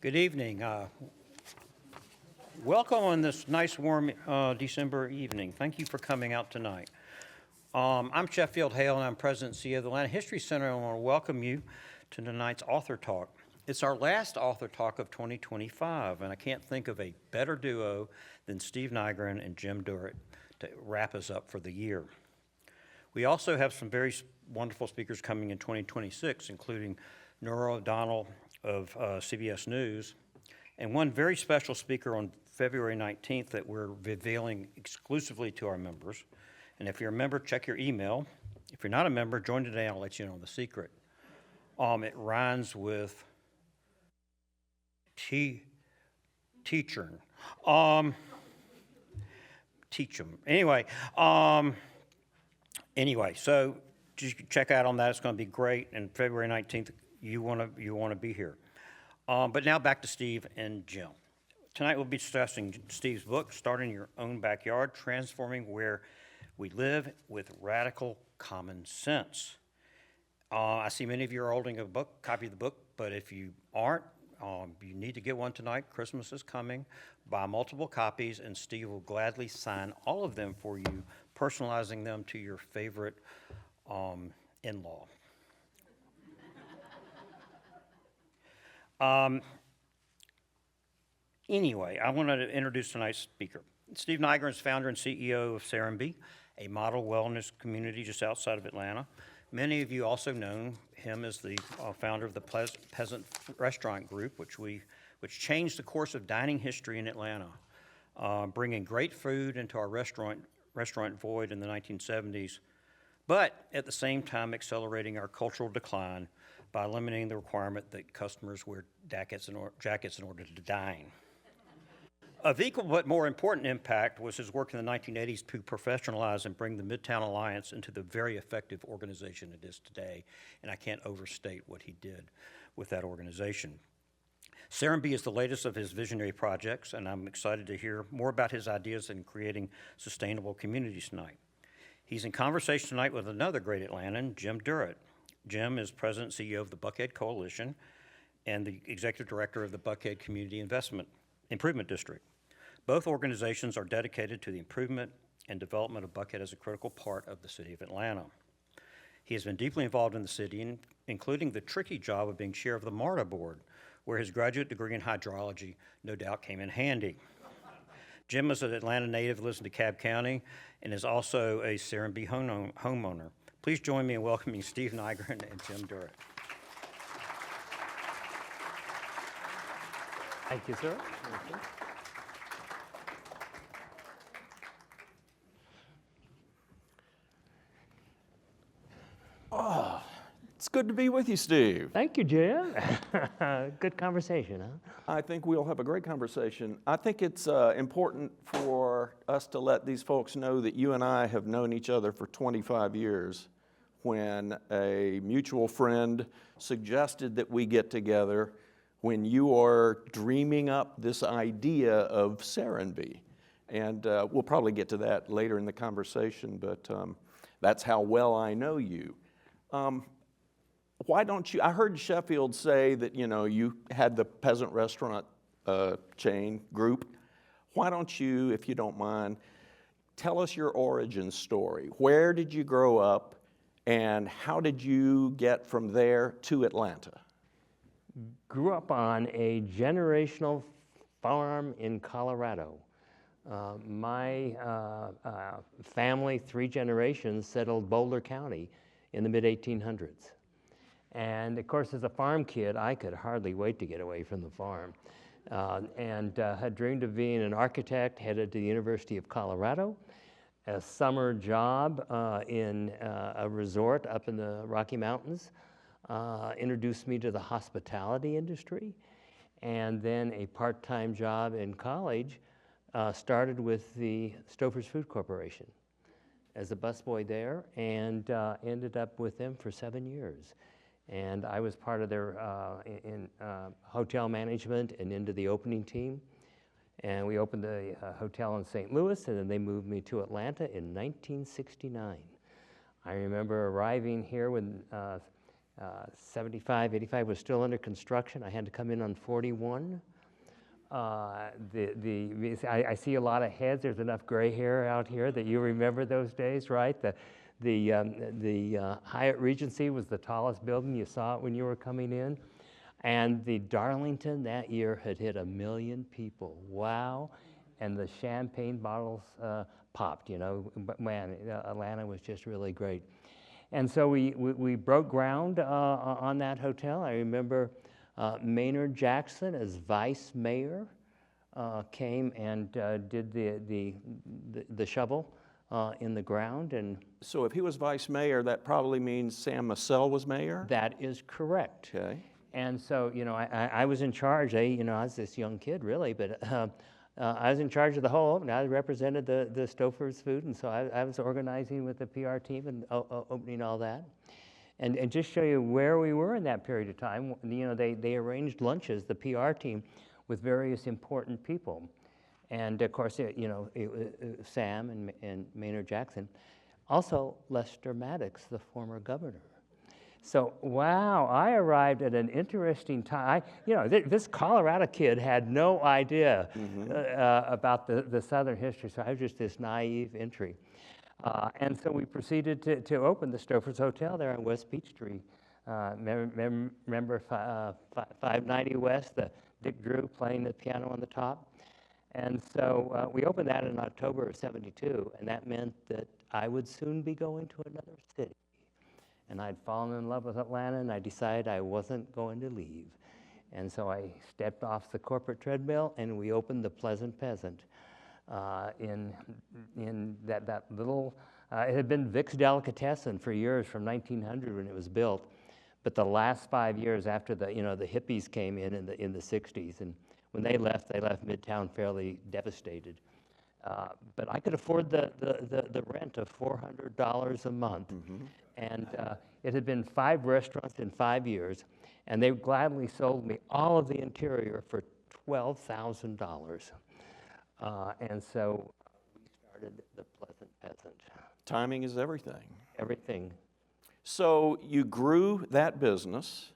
Good evening. Welcome on this nice warm December evening. Thank you for coming out tonight. I'm Sheffield Hale, and I'm President and CEO of the Atlanta History Center. I want to welcome you to tonight's Author Talk. It's our last Author Talk of 2025, and I can't think of a better duo than Steve Nygren and Jim Durrett to wrap us up for the year. We also have some very wonderful speakers coming in 2026, including Nora O'Donnell of CBS News, and one very special speaker on February 19th that we're revealing exclusively to our members. And if you're a member, check your email. If you're not a member, join today, I'll let you know the secret. It rhymes with teacher. Teach them. Anyway, so just check out on that. It's going to be great. And February 19th, you want to be here. But now back to Steve and Jim. Tonight we'll be discussing Steve's book, Starting Your Own Backyard, Transforming Where We Live with Radical Common Sense. I see many of you are holding a copy of the book, but if you aren't, you need to get one tonight. Christmas is coming. Buy multiple copies, and Steve will gladly sign all of them for you, personalizing them to your favorite in-law. Anyway, I want to introduce tonight's speaker. Steve Nygren is founder and CEO of Serenbe, a model wellness community just outside of Atlanta. Many of you also know him as the founder of the Peasant Restaurant Group, which changed the course of dining history in Atlanta, bringing great food into our restaurant void in the 1970s, but at the same time accelerating our cultural decline by eliminating the requirement that customers wear jackets in order to dine. Of equal but more important impact was his work in the 1980s to professionalize and bring the Midtown Alliance into the very effective organization it is today, and I can't overstate what he did with that organization. Serenbe is the latest of his visionary projects, and I'm excited to hear more about his ideas in creating sustainable communities tonight. He's in conversation tonight with another great Atlantan, Jim Durrett. Jim is President and CEO of the Buckhead Coalition and the Executive Director of the Buckhead Community Improvement District. Both organizations are dedicated to the improvement and development of Buckhead as a critical part of the city of Atlanta. He has been deeply involved in the city, including the tricky job of being chair of the MARTA board, where his graduate degree in hydrology no doubt came in handy. Jim is an Atlanta native, lives in DeKalb County, and is also a Serenbe homeowner. Please join me in welcoming Steve Nygren and Jim Durrett. Thank you, sir. Thank you. Oh, it's good to be with you, Steve. Thank you, Jim. Good conversation, huh? I think we'll have a great conversation. I think it's important for us to let these folks know that you and I have known each other for 25 years when a mutual friend suggested that we get together when you are dreaming up this idea of Serenbe. And we'll probably get to that later in the conversation, but that's how well I know you. Why don't you, I heard Sheffield say that, you had the peasant restaurant chain group. Why don't you, if you don't mind, tell us your origin story. Where did you grow up, and how did you get from there to Atlanta? Grew up on a generational farm in Colorado. My family, 3 generations, settled Boulder County in the mid-1800s. And of course, as a farm kid, I could hardly wait to get away from the farm. And had dreamed of being an architect, headed to the University of Colorado. A summer job in a resort up in the Rocky Mountains introduced me to the hospitality industry. And then a part-time job in college started with the Stouffer's Food Corporation as a busboy there, and ended up with them for 7 years. And I was part of their hotel management and into the opening team. And we opened a hotel in St. Louis, and then they moved me to Atlanta in 1969. I remember arriving here when 75, 85 was still under construction. I had to come in on 41. I see a lot of heads. There's enough gray hair out here that you remember those days, right? The Hyatt Regency was the tallest building. You saw it when you were coming in. And the Darlington that year had hit 1 million people. Wow. And the champagne bottles popped, you know. But man, Atlanta was just really great. And so we broke ground on that hotel. I remember Maynard Jackson, as vice mayor, came and did the shovel in the ground. And So if he was vice mayor, that probably means Sam Massell was mayor? that is correct. Okay. And so, you know, I was in charge. I was this young kid, really, but I was in charge of the whole opening. I represented the Stouffer's food, and so I was organizing with the PR team and opening all that. And just show you where we were in that period of time, you know, they arranged lunches, the PR team, with various important people. And of course, Sam and Maynard Jackson. Also, Lester Maddox, the former governor. So, wow, I arrived at an interesting time. This Colorado kid had no idea about the Southern history, so I was just this naive entry. And so we proceeded to open the Stouffer's Hotel there on West Peachtree. Remember 590 West, the Dick Drew playing the piano on the top? And so we opened that in October of '72, and that meant that I would soon be going to another city. And I'd fallen in love with Atlanta, and I decided I wasn't going to leave. And so I stepped off the corporate treadmill, and we opened the Pleasant Peasant in that little, it had been Vic's Delicatessen for years, from 1900 when it was built. But the last 5 years after the hippies came in the 60s, and when they left Midtown fairly devastated. But I could afford the rent of $400 a month. And it had been 5 restaurants in 5 years, and they gladly sold me all of the interior for $12,000. And so we started the Pleasant Peasant. Timing is everything. Everything. So you grew that business,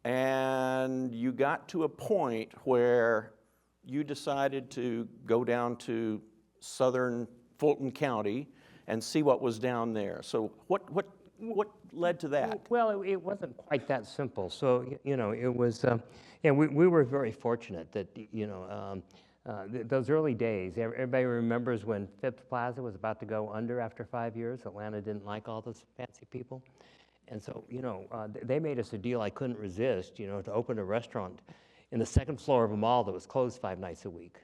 and you got to a point where you decided to go down to southern Fulton County and see what was down there. So what led to that? Well, it wasn't quite that simple. So, it was, we were very fortunate that, those early days, everybody remembers when Phipps Plaza was about to go under after 5 years. Atlanta didn't like all those fancy people. And so, they made us a deal I couldn't resist, to open a restaurant in the second floor of a mall that was closed 5 nights a week.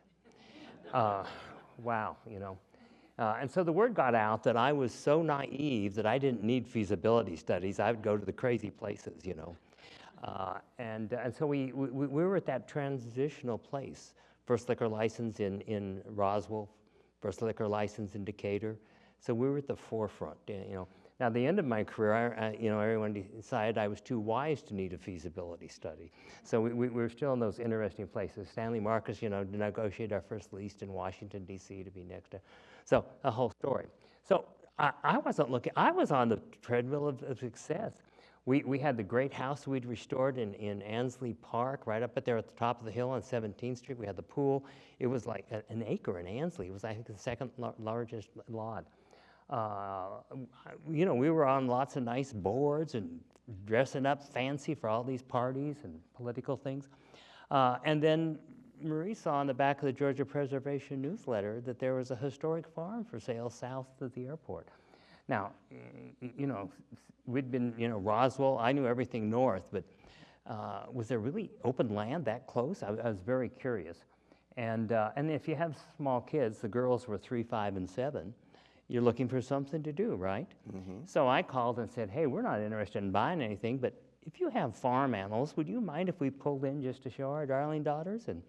Wow, And so the word got out that I was so naive that I didn't need feasibility studies. I would go to the crazy places, And so we were at that transitional place. First liquor license in Roswell, first liquor license in Decatur. So we were at the forefront, Now, at the end of my career, everyone decided I was too wise to need a feasibility study. So we were still in those interesting places. Stanley Marcus, to negotiate our first lease in Washington, D.C. to be next to. So a whole story. So I wasn't looking. I was on the treadmill of success. We had the great house we'd restored in Ansley Park, right up there at the top of the hill on 17th Street. We had the pool. It was like an acre in Ansley. It was, I think, the second largest lot. We were on lots of nice boards and dressing up fancy for all these parties and political things. And then Marie saw on the back of the Georgia Preservation newsletter that there was a historic farm for sale south of the airport. Now, we'd been, Roswell, I knew everything north, but was there really open land that close? I was very curious. And if you have small kids, the girls were 3, 5, and 7, you're looking for something to do, right? So I called and said, hey, we're not interested in buying anything, but if you have farm animals, would you mind if we pulled in just to show our darling daughters? And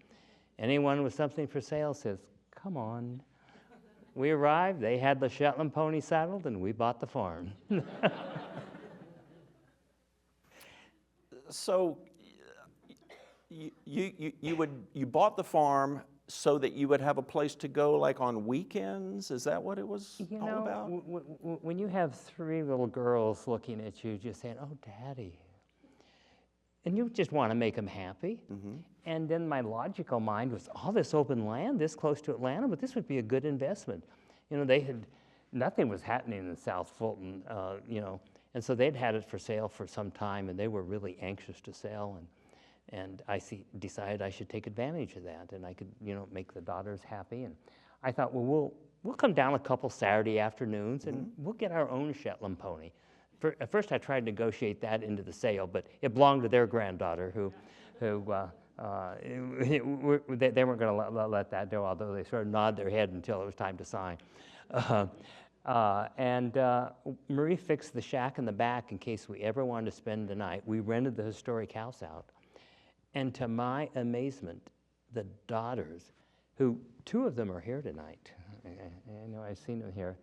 anyone with something for sale says, come on. We arrived, they had the Shetland pony saddled, and we bought the farm. So you bought the farm so that you would have a place to go, like on weekends? Is that what it was all about? When you have 3 little girls looking at you, just saying, "Oh, Daddy, and you just want to make them happy. And then my logical mind was, all this open land this close to Atlanta, but this would be a good investment. You know, nothing was happening in South Fulton, you know, and so they'd had it for sale for some time, and they were really anxious to sell, and I decided I should take advantage of that, and I could, you know, make the daughters happy. And I thought, well, we'll come down a couple Saturday afternoons, and we'll get our own Shetland pony. At first, I tried to negotiate that into the sale, but it belonged to their granddaughter, who they weren't going to let that go, although they sort of nod their head until it was time to sign. Marie fixed the shack in the back in case we ever wanted to spend the night. We rented the historic house out. And to my amazement, the daughters, who 2 of them are here tonight. I know I've seen them here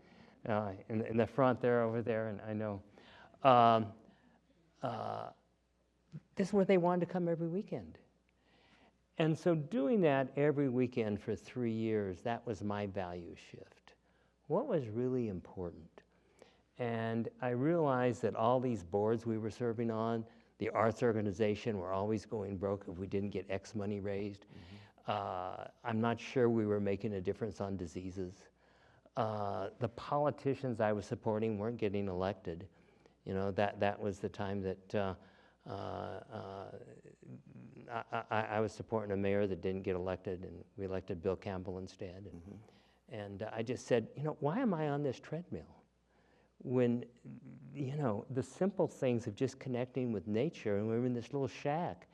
in the front there, over there, and I know. This is where they wanted to come every weekend. And so doing that every weekend for 3 years, that was my value shift. What was really important? And I realized that all these boards we were serving on, the arts organization, were always going broke if we didn't get X money raised. I'm not sure we were making a difference on diseases. The politicians I was supporting weren't getting elected. You know, that was the time that I was supporting a mayor that didn't get elected, and we elected Bill Campbell instead. And I just said, you know, why am I on this treadmill? When, you know, the simple things of just connecting with nature, and we were in this little shack.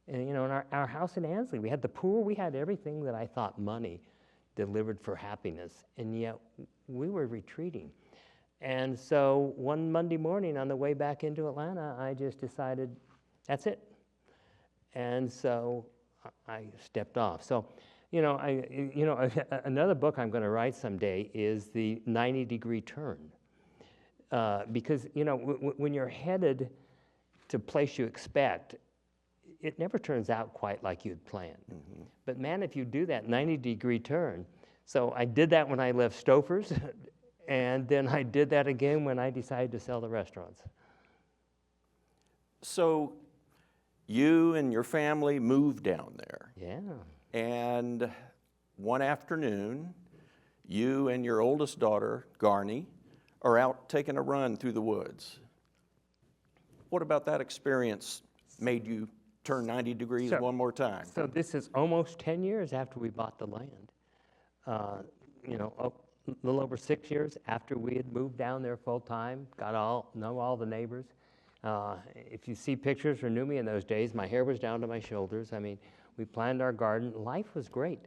And, you know, in our house in Ansley, we had the pool, we had everything that I thought money delivered for happiness, and yet we were retreating. And so one Monday morning on the way back into Atlanta, I just decided, that's it. And so I stepped off. So, you know, another book I'm going to write someday is the 90-degree turn. Because, you know, when you're headed to a place you expect, it never turns out quite like you'd planned. But man, if you do that 90-degree turn, so I did that when I left Stouffer's, and then I did that again when I decided to sell the restaurants. So you and your family moved down there. Yeah. And one afternoon, you and your oldest daughter, Garney, are out taking a run through the woods. What about that experience made you turn 90 degrees one more time? So this is almost 10 years after we bought the land. You know, a little over 6 years after we had moved down there full time, know all the neighbors. If you see pictures or knew me in those days, my hair was down to my shoulders. I mean, we planned our garden. Life was great.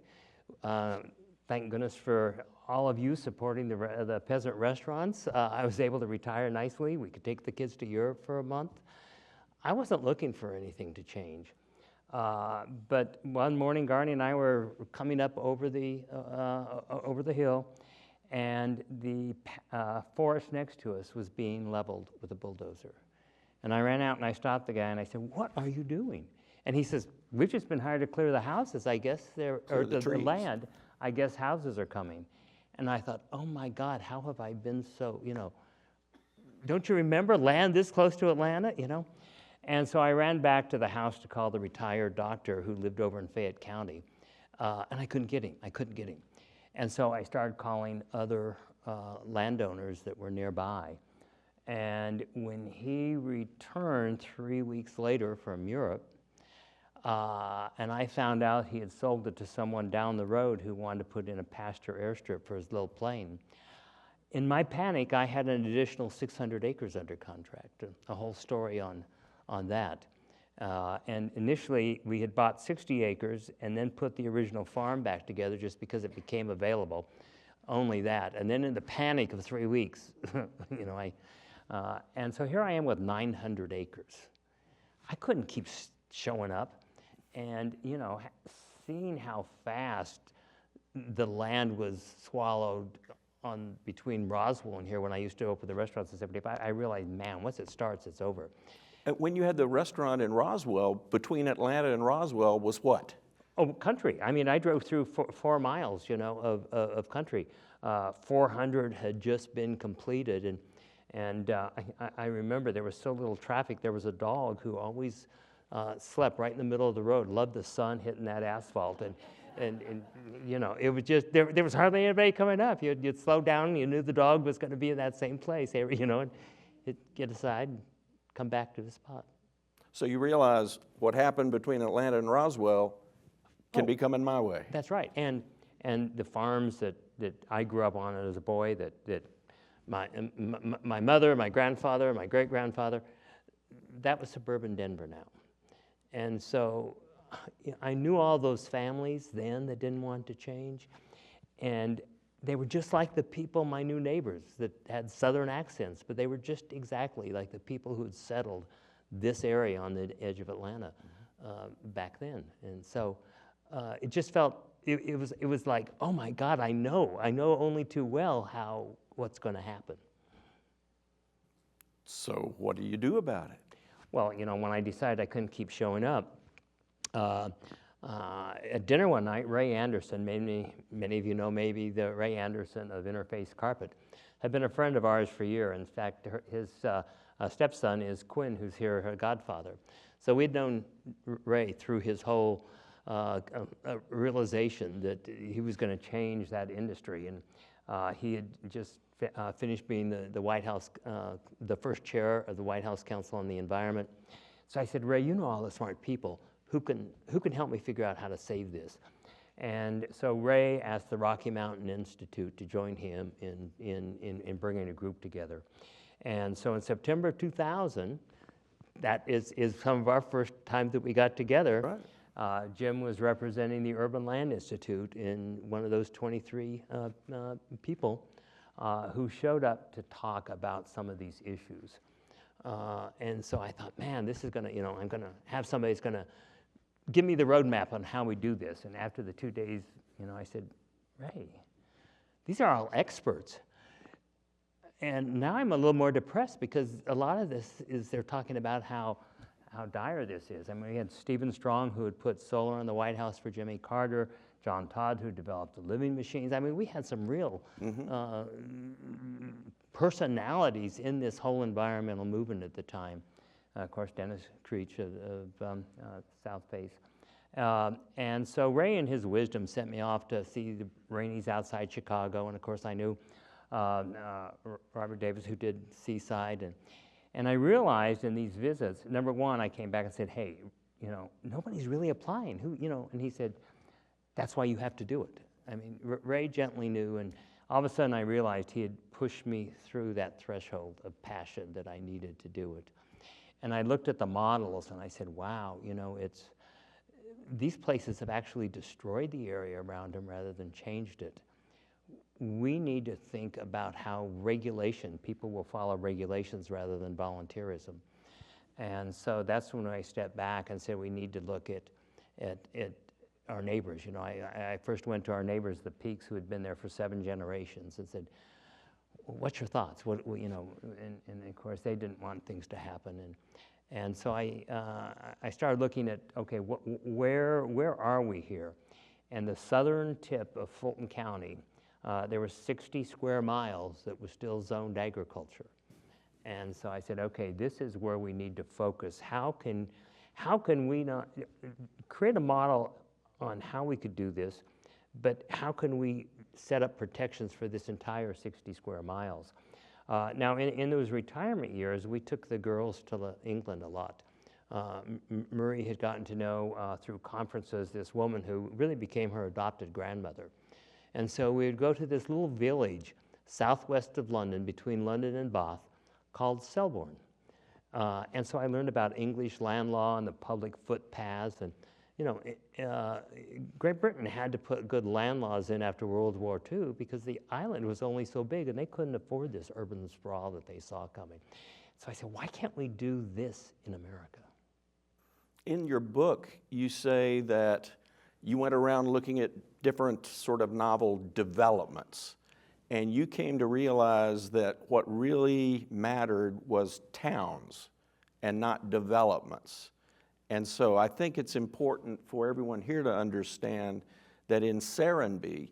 Thank goodness for all of you supporting the peasant restaurants. I was able to retire nicely. We could take the kids to Europe for a month. I wasn't looking for anything to change. But one morning, Garney and I were coming up over the hill, and the forest next to us was being leveled with a bulldozer. And I ran out and I stopped the guy and I said, "What are you doing?" And he says, "We've just been hired to clear the houses. I guess or the land. I guess houses are coming." And I thought, oh my God, how have I been so, you know, don't you remember land this close to Atlanta, you know? And so I ran back to the house to call the retired doctor who lived over in Fayette County, and I couldn't get him. And so I started calling other landowners that were nearby. And when he returned 3 weeks later from Europe, and I found out he had sold it to someone down the road who wanted to put in a pasture airstrip for his little plane. In my panic, I had an additional 600 acres under contract, a whole story on that. And initially, we had bought 60 acres and then put the original farm back together just because it became available, only that. And then in the panic of 3 weeks, you know, and so here I am with 900 acres. I couldn't keep showing up. And, you know, seeing how fast the land was swallowed between Roswell and here when I used to open the restaurants in 75, I realized, man, once it starts, it's over. When you had the restaurant in Roswell, between Atlanta and Roswell was what? Oh, country. I mean, I drove through 4 miles, you know, of country. 400 had just been completed, and I remember there was so little traffic. There was a dog who always slept right in the middle of the road, loved the sun hitting that asphalt, and you know, it was just, there was hardly anybody coming up. You'd slow down, and you knew the dog was going to be in that same place, you know, and you'd get aside and come back to the spot. So you realize what happened between Atlanta and Roswell can be coming my way. That's right, and the farms that I grew up on as a boy, that my mother, my grandfather, my great-grandfather, that was suburban Denver now. And so I knew all those families then that didn't want to change, and they were just like the people, my new neighbors, that had southern accents, but they were just exactly like the people who had settled this area on the edge of Atlanta back then. And so it just felt, it was like, oh my God, I know only too well what's going to happen. So what do you do about it? Well, you know, when I decided I couldn't keep showing up, at dinner one night, Ray Anderson, many of you know maybe the Ray Anderson of Interface Carpet, had been a friend of ours for years. In fact, his stepson is Quinn, who's here, her godfather. So we'd known Ray through his whole realization that he was going to change that industry. And he had just finished being the White House, the first chair of the White House Council on the Environment. So I said, Ray, you know all the smart people. Who can help me figure out how to save this? And so Ray asked the Rocky Mountain Institute to join him in bringing a group together. And so in September 2000, that is some of our first times that we got together. Right. Jim was representing the Urban Land Institute in one of those 23 people who showed up to talk about some of these issues. And so I thought, man, this is going to, I'm going to have somebody that's going to give me the roadmap on how we do this. And after the 2 days, I said, Ray, these are all experts. And now I'm a little more depressed because a lot of this is they're talking about how dire this is. I mean, we had Stephen Strong, who had put solar in the White House for Jimmy Carter, John Todd, who developed the living machines. I mean, we had some real personalities in this whole environmental movement at the time. Of course, Dennis Creech of South Face. And so Ray, in his wisdom, sent me off to see the Rainies outside Chicago. And of course, I knew Robert Davis, who did Seaside. And I realized in these visits, number one, I came back and said, hey, nobody's really applying. And he said, that's why you have to do it. I mean, Ray gently knew, and all of a sudden I realized he had pushed me through that threshold of passion that I needed to do it. And I looked at the models and I said, wow, these places have actually destroyed the area around them rather than changed it. We need to think about how people will follow regulations rather than volunteerism. And so that's when I stepped back and said we need to look at our neighbors. I first went to our neighbors, the Peaks, who had been there for 7 generations, and said, what's your thoughts? And of course they didn't want things to happen. And so I started looking at, okay, where are we here? And the southern tip of Fulton County, there were 60 square miles that was still zoned agriculture. And so I said, okay, this is where we need to focus. How can we not create a model on how we could do this, but how can we set up protections for this entire 60 square miles? Now, in those retirement years, we took the girls to England a lot. Marie had gotten to know through conferences this woman who really became her adopted grandmother. And so we would go to this little village southwest of London, between London and Bath, called Selborne. And so I learned about English land law and the public footpaths. And, Great Britain had to put good land laws in after World War II because the island was only so big and they couldn't afford this urban sprawl that they saw coming. So I said, why can't we do this in America? In your book, you say that you went around looking at different sort of novel developments, and you came to realize that what really mattered was towns and not developments. And so I think it's important for everyone here to understand that in Serenbe,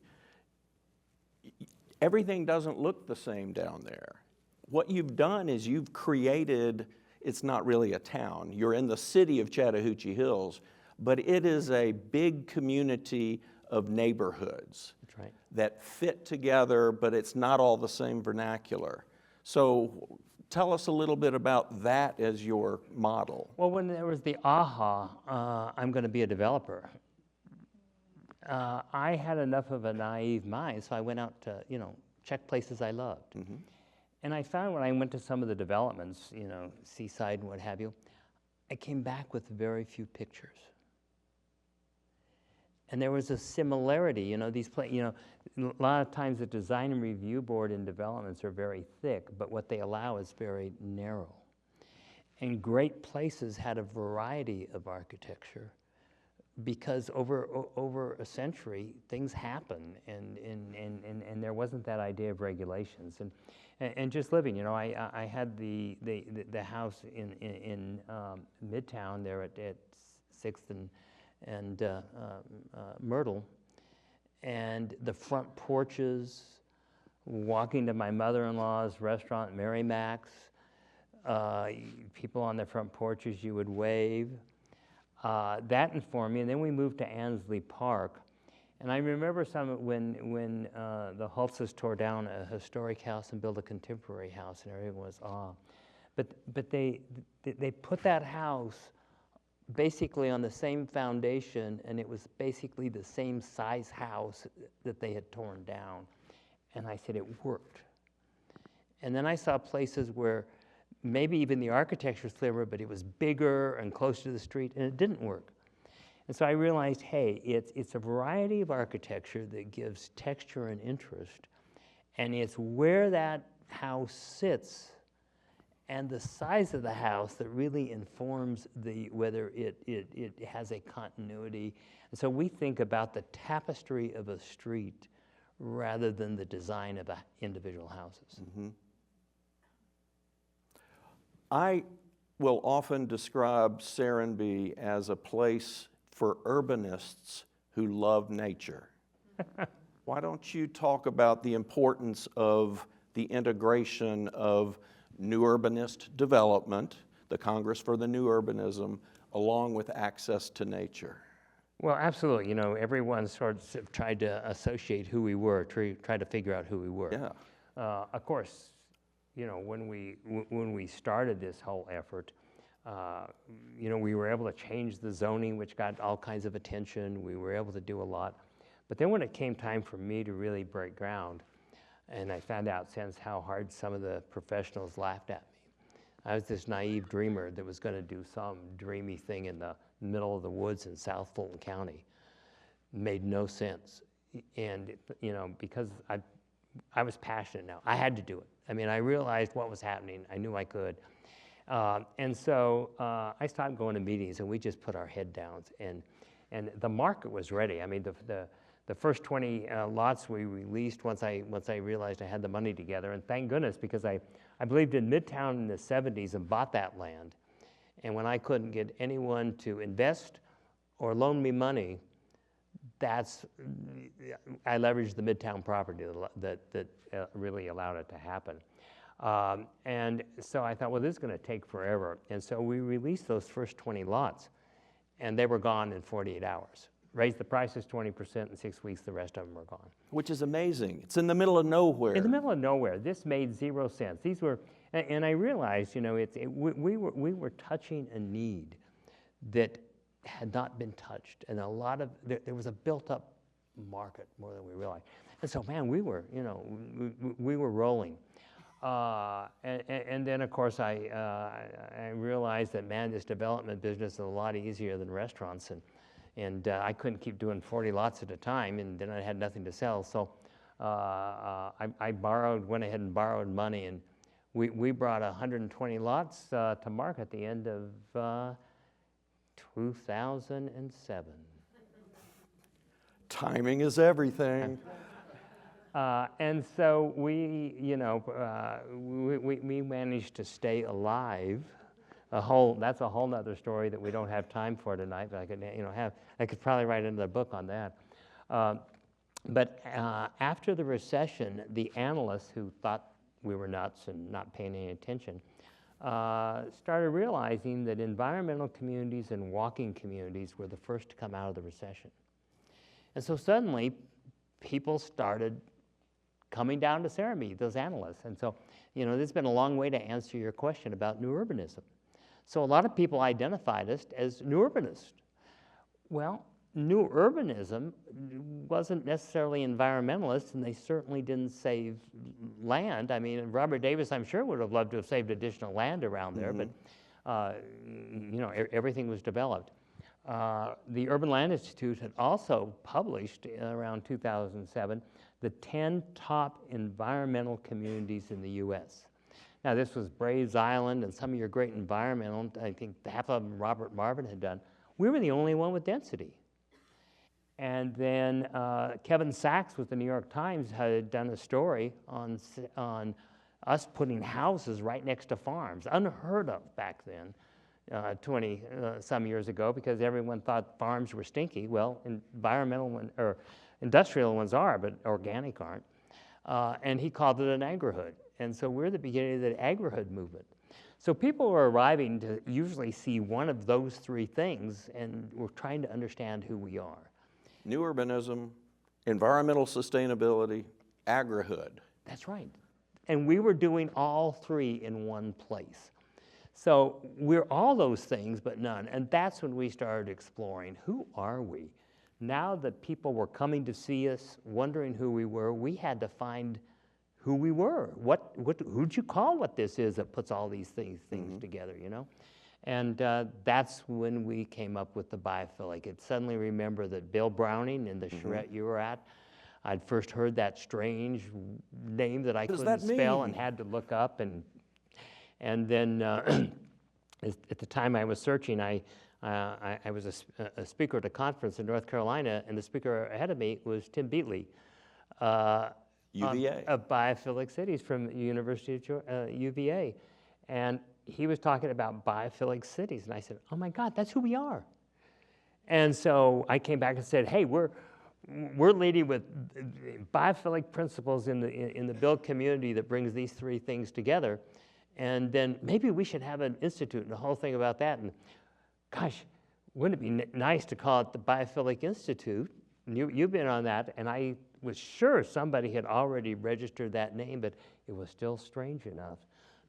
everything doesn't look the same down there. What you've done is you've created, it's not really a town. You're in the city of Chattahoochee Hills, but it is a big community of neighborhoods That's right. that fit together, but it's not all the same vernacular. So tell us a little bit about that as your model. Well, when there was the I'm going to be a developer, I had enough of a naive mind, so I went out to, check places I loved. And I found when I went to some of the developments, Seaside and what have you, I came back with very few pictures. And there was a similarity, a lot of times the design and review board in developments are very thick, but what they allow is very narrow. And great places had a variety of architecture because over a century, things happen, and there wasn't that idea of regulations. And just living, I had the house in Midtown there at 6th and Myrtle, and the front porches, walking to my mother-in-law's restaurant, Mary Mac's, people on the front porches you would wave. That informed me, and then we moved to Ansley Park. And I remember when the Hulses tore down a historic house and built a contemporary house, and everyone was But they put that house basically on the same foundation, and it was basically the same size house that they had torn down. And I said, it worked. And then I saw places where maybe even the architecture was clever, but it was bigger and closer to the street, and it didn't work. And so I realized, hey, it's a variety of architecture that gives texture and interest, and it's where that house sits and the size of the house that really informs whether it has a continuity. And so we think about the tapestry of a street rather than the design of individual houses. I will often describe Serenbe as a place for urbanists who love nature. Why don't you talk about the importance of the integration of new urbanist development, the Congress for the New Urbanism, along with access to nature? Well, absolutely. Everyone sort of tried to associate who we were, tried to figure out who we were. Yeah. Of course, when we started this whole effort, we were able to change the zoning, which got all kinds of attention. We were able to do a lot. But then when it came time for me to really break ground, and I found out since how hard some of the professionals laughed at me. I was this naive dreamer that was going to do some dreamy thing in the middle of the woods in South Fulton County. Made no sense. And, because I was passionate now. I had to do it. I mean, I realized what was happening. I knew I could. And so I stopped going to meetings, and we just put our head down. And the market was ready. I mean, the first 20 lots we released once I realized I had the money together, and thank goodness, because I believed in Midtown in the 70s and bought that land. And when I couldn't get anyone to invest or loan me money, I leveraged the Midtown property that really allowed it to happen. And so I thought, well, this is going to take forever. And so we released those first 20 lots, and they were gone in 48 hours. Raised the prices 20%, in 6 weeks, the rest of them were gone. Which is amazing. It's in the middle of nowhere. In the middle of nowhere. This made 0 sense. These were, and I realized, we were touching a need that had not been touched, and there was a built-up market more than we realized. And so, man, we were rolling. And then, of course, I realized that, man, this development business is a lot easier than restaurants, and I couldn't keep doing 40 lots at a time, and then I had nothing to sell. So I went ahead and borrowed money, and we brought 120 lots to market at the end of 2007. Timing is everything. And so we managed to stay alive. That's a whole nother story that we don't have time for tonight. But I could probably write another book on that. But after the recession, the analysts who thought we were nuts and not paying any attention started realizing that environmental communities and walking communities were the first to come out of the recession. And so suddenly, people started coming down to Serenbe, those analysts. And so, this has been a long way to answer your question about new urbanism. So a lot of people identified us as new urbanists. Well, new urbanism wasn't necessarily environmentalist, and they certainly didn't save land. I mean, Robert Davis, I'm sure, would have loved to have saved additional land around there, but everything was developed. The Urban Land Institute had also published around 2007 the 10 top environmental communities in the U.S. Now, this was Braves Island and some of your great environmental, I think half of them Robert Marvin had done. We were the only one with density. And then Kevin Sachs with the New York Times had done a story on us putting houses right next to farms, unheard of back then, 20 some years ago, because everyone thought farms were stinky. Well, or industrial ones are, but organic aren't. And he called it an agrihood. And so we're the beginning of the agrihood movement. So people are arriving to usually see one of those three things, and we're trying to understand who we are. New urbanism, environmental sustainability, agrihood. That's right. And we were doing all three in one place. So we're all those things, but none. And that's when we started exploring, who are we? Now that people were coming to see us, wondering who we were, we had to find who we were. Who'd you call what this is that puts all these things together, And that's when we came up with the biophilic. It suddenly remember that Bill Browning in the charrette you were at, I'd first heard that strange name that I couldn't spell and had to look up. And then at the time I was searching, I was a speaker at a conference in North Carolina, and the speaker ahead of me was Tim Beatley. UVA. Of biophilic cities from the University of UVA. And he was talking about biophilic cities, and I said, oh my God, that's who we are. And so I came back and said, hey, we're leading with biophilic principles in the built community that brings these three things together, and then maybe we should have an institute and a whole thing about that. And gosh, wouldn't it be nice to call it the Biophilic Institute? And you've been on that, and I was sure somebody had already registered that name, but it was still strange enough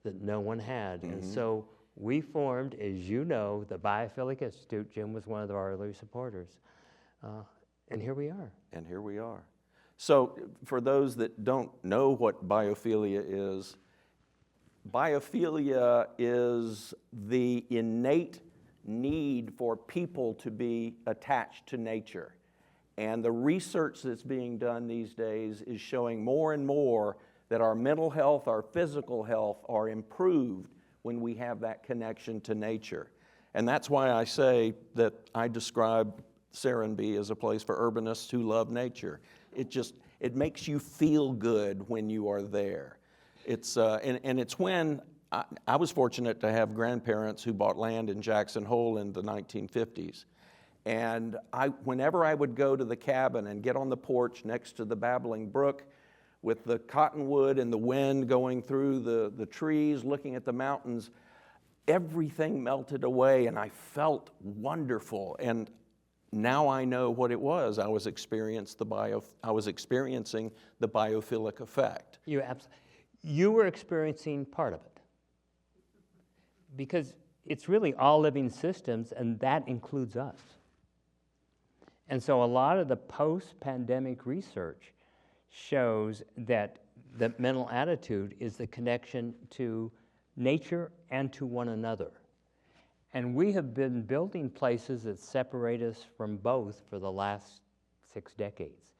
that no one had. And so we formed, as you know, the Biophilic Institute. Jim was one of our early supporters. And here we are. And here we are. So for those that don't know what biophilia is the innate need for people to be attached to nature. And the research that's being done these days is showing more and more that our mental health, our physical health are improved when we have that connection to nature. And that's why I say that I describe Serenbe as a place for urbanists who love nature. It makes you feel good when you are there. It's when I was fortunate to have grandparents who bought land in Jackson Hole in the 1950s. And whenever I would go to the cabin and get on the porch next to the babbling brook with the cottonwood and the wind going through the trees, looking at the mountains, everything melted away and I felt wonderful. And now I know what it was. I was experiencing the biophilic effect. You were experiencing part of it. Because it's really all living systems, and that includes us. And so a lot of the post-pandemic research shows that the mental attitude is the connection to nature and to one another. And we have been building places that separate us from both for the last 6 decades.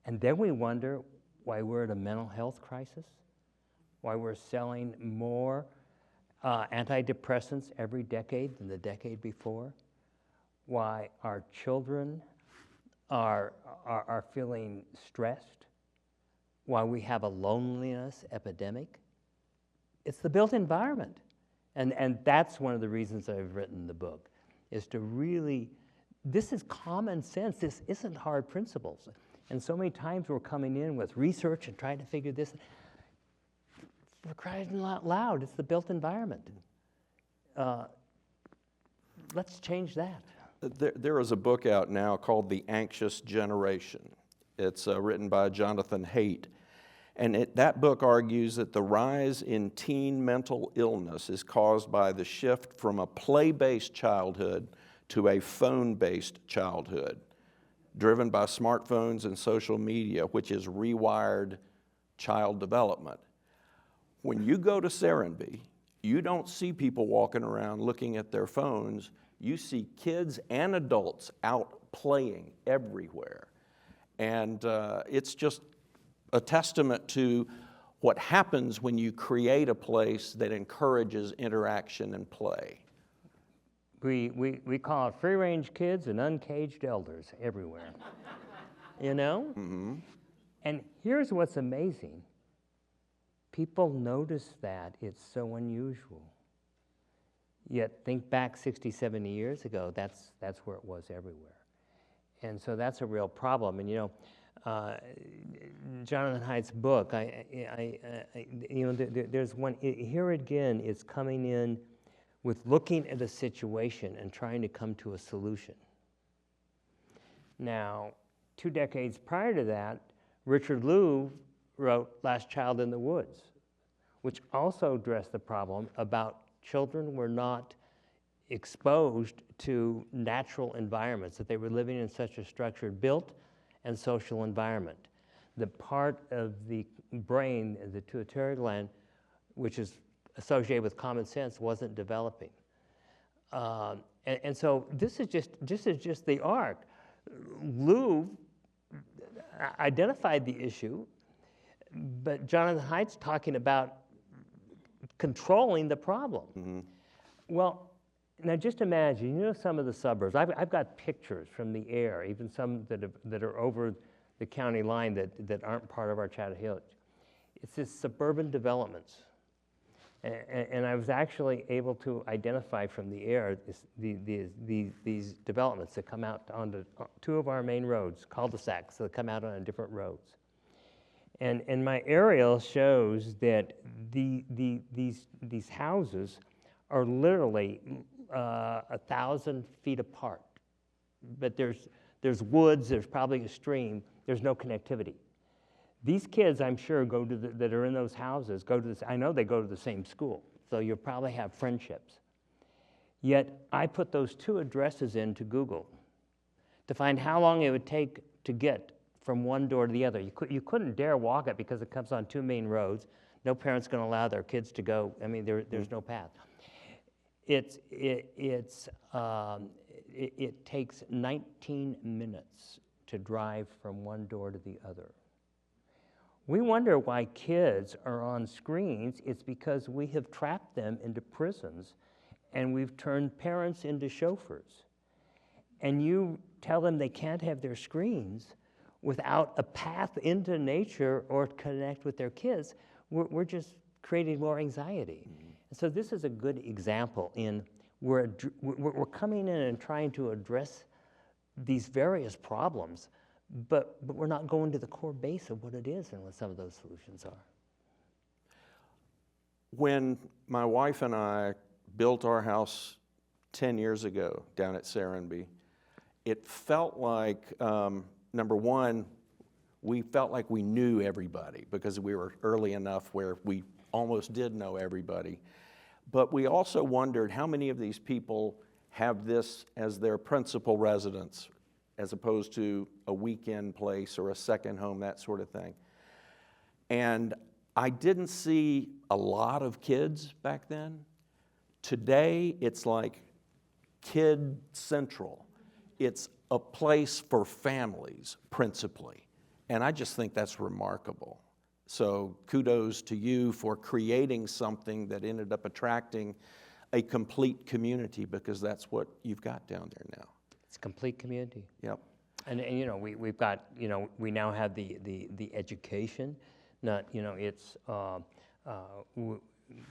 And then we wonder why we're at a mental health crisis, why we're selling more antidepressants every decade than the decade before, why our children are feeling stressed, why we have a loneliness epidemic. It's the built environment. And that's one of the reasons I've written the book, is to really, this is common sense. This isn't hard principles. And so many times we're coming in with research and trying to figure this. for crying out loud, it's the built environment. Let's change that. There is a book out now called The Anxious Generation. It's written by Jonathan Haidt. And that book argues that the rise in teen mental illness is caused by the shift from a play-based childhood to a phone-based childhood, driven by smartphones and social media, which is rewired child development. When you go to Serenbe, you don't see people walking around looking at their phones. You see kids and adults out playing everywhere. And it's just a testament to what happens when you create a place that encourages interaction and play. We call it free-range kids and uncaged elders everywhere. You know? Mm-hmm. And here's what's amazing. People notice that it's so unusual. Yet think back 60, 70 years ago, that's where it was everywhere. And so that's a real problem. And you know, Jonathan Haidt's book, there's one, here again, it's coming in with looking at a situation and trying to come to a solution. Now, 2 decades prior to that, Richard Louv wrote Last Child in the Woods, which also addressed the problem about children were not exposed to natural environments, that they were living in such a structured built and social environment. The part of the brain, the pituitary gland, which is associated with common sense, wasn't developing. And so this is just the arc. Louv identified the issue, but Jonathan Haidt's talking about controlling the problem. Mm-hmm. Well, now just imagine, you know, some of the suburbs. I've got pictures from the air, even some that are over the county line that aren't part of our Chattahoochee. It's this suburban developments. And I was actually able to identify from the air these developments that come out onto 2 of our main roads, cul-de-sacs, that come out on different roads. And my aerial shows that these houses are literally 1,000 feet apart. But there's woods, there's probably a stream, there's no connectivity. These kids, I'm sure, that are in those houses, I know they go to the same school, so you'll probably have friendships. Yet, I put those 2 addresses into Google to find how long it would take to get from one door to the other. You couldn't dare walk it because it comes on 2 main roads. No parent's gonna allow their kids to go. I mean, there's no path. It takes 19 minutes to drive from one door to the other. We wonder why kids are on screens. It's because we have trapped them into prisons and we've turned parents into chauffeurs. And you tell them they can't have their screens without a path into nature or connect with their kids. We're just creating more anxiety. Mm-hmm. And so this is a good example in we're coming in and trying to address these various problems, but we're not going to the core base of what it is and what some of those solutions are. When my wife and I built our house 10 years ago down at Serenbe, it felt like, number one, we felt like we knew everybody because we were early enough where we almost did know everybody. But we also wondered how many of these people have this as their principal residence as opposed to a weekend place or a second home, that sort of thing. And I didn't see a lot of kids back then. Today, it's like kid central. It's a place for families, principally. And I just think that's remarkable. So kudos to you for creating something that ended up attracting a complete community, because that's what you've got down there now. It's a complete community. Yep. And you know, we've got, you know, we now have the education. Not, you know, it's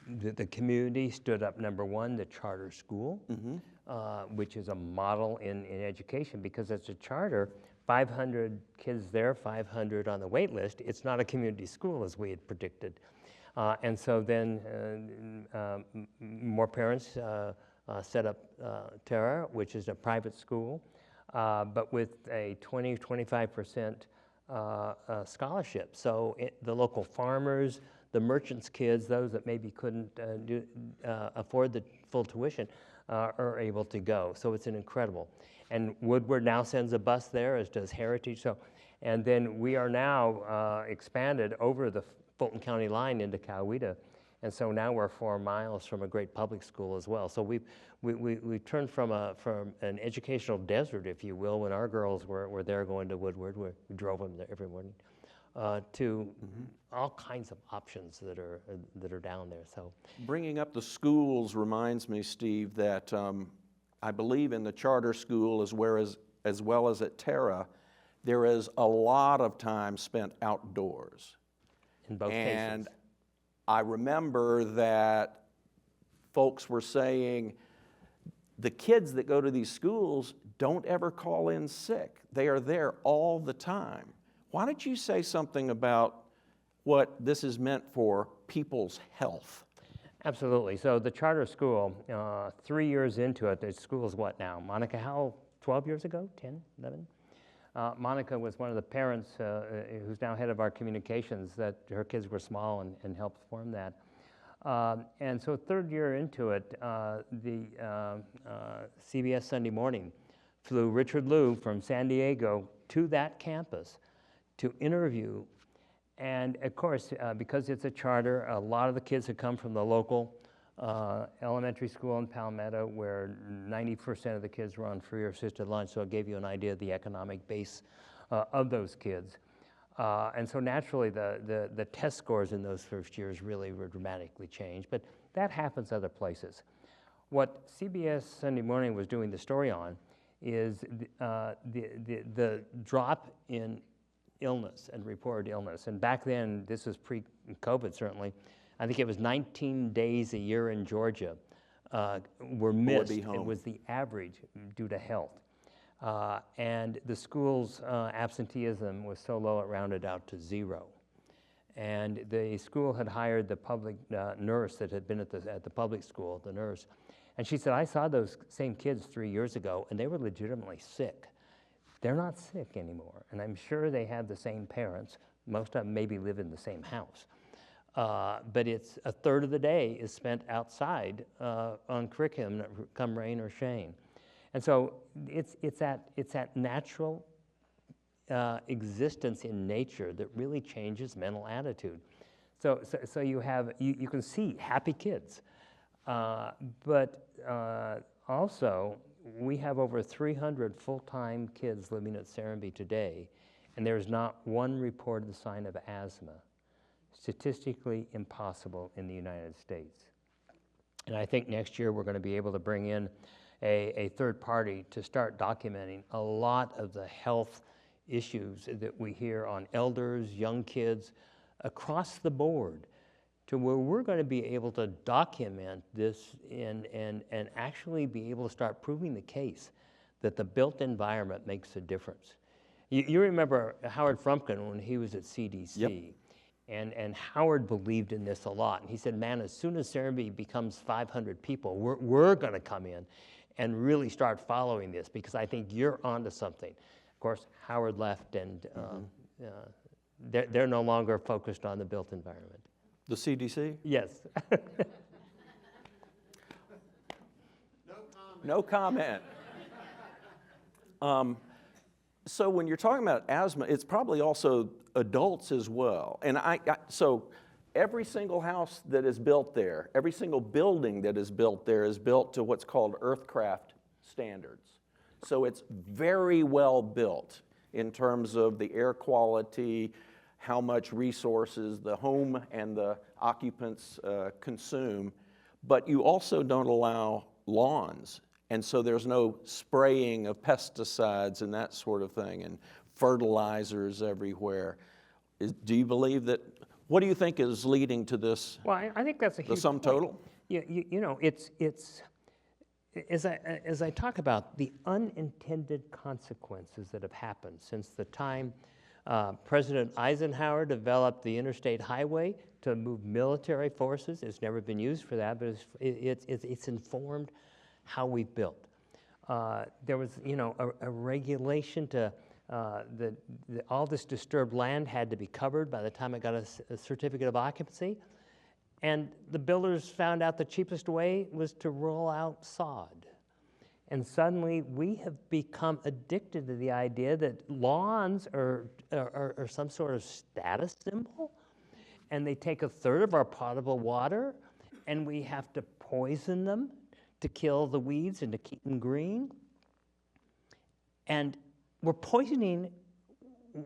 the community stood up, number one, the charter school, mm-hmm. Which is a model in education, because it's a charter, 500 kids there, 500 on the wait list. It's not a community school as we had predicted. And so then more parents set up Terra, which is a private school, but with a 20-25% scholarship. So the local farmers, the merchants' kids, those that maybe couldn't afford the full tuition, are able to go. So it's an incredible. And Woodward now sends a bus there, as does Heritage. So, and then we are now expanded over the Fulton County line into Coweta. And so now we're 4 miles from a great public school as well. So we turned from an educational desert, if you will, when our girls were there going to Woodward. We drove them there every morning, to all kinds of options that are down there. So Bringing up the schools reminds me, Steve, that I believe in the charter school as well as at Terra, there is a lot of time spent outdoors. in both And cases. I remember that folks were saying the kids that go to these schools don't ever call in sick. They are there all the time. Why don't you say something about what this is meant for people's health? Absolutely. So the charter school, 3 years into it, the school is what now? Monica Howell, 12 years ago, 10, 11? Monica was one of the parents who's now head of our communications, that her kids were small and helped form that. And so third year into it, the CBS Sunday Morning flew Richard Liu from San Diego to that campus to interview. And of course, because it's a charter, a lot of the kids had come from the local elementary school in Palmetto, where 90% of the kids were on free or assisted lunch, so it gave you an idea of the economic base of those kids. And so naturally, the test scores in those first years really were dramatically changed, but that happens other places. What CBS Sunday Morning was doing the story on is the drop in illness and reported illness. And back then, this was pre-COVID certainly, I think it was 19 days a year in Georgia were missed. It was the average due to health. And the school's absenteeism was so low it rounded out to 0. And the school had hired the public nurse that had been at the public school, the nurse. And she said, I saw those same kids 3 years ago, and they were legitimately sick. They're not sick anymore, and I'm sure they have the same parents. Most of them maybe live in the same house. But it's a third of the day is spent outside on curriculum, come rain or shine. And so it's that natural existence in nature that really changes mental attitude. So you can see happy kids, but also we have over 300 full-time kids living at Serenbe today, and there is not one reported sign of asthma. Statistically impossible in the United States. And I think next year we're going to be able to bring in a third party to start documenting a lot of the health issues that we hear on elders, young kids, across the board, to where we're going to be able to document this and actually be able to start proving the case that the built environment makes a difference. You remember Howard Frumpkin when he was at CDC. Yep. And Howard believed in this a lot. And he said, man, as soon as Serenbe becomes 500 people, we're going to come in and really start following this, because I think you're onto something. Of course, Howard left, and they're no longer focused on the built environment. The CDC? Yes. No comment. So when you're talking about asthma, it's probably also adults as well. And so every single house that is built there, every single building that is built there is built to what's called Earthcraft standards. So it's very well built in terms of the air quality, how much resources the home and the occupants consume, but you also don't allow lawns. And so there's no spraying of pesticides and that sort of thing, and fertilizers everywhere. Do you believe that? What do you think is leading to this? Well, I think that's a huge the sum point. total? You know, it's as I talk about the unintended consequences that have happened since the time President Eisenhower developed the interstate highway to move military forces. It's never been used for that, but it's informed how we've built. There was, a regulation to all this disturbed land had to be covered by the time it got a certificate of occupancy. And the builders found out the cheapest way was to roll out sod. And suddenly we have become addicted to the idea that lawns are some sort of status symbol. And they take a third of our potable water, and we have to poison them to kill the weeds and to keep them green. And we're poisoning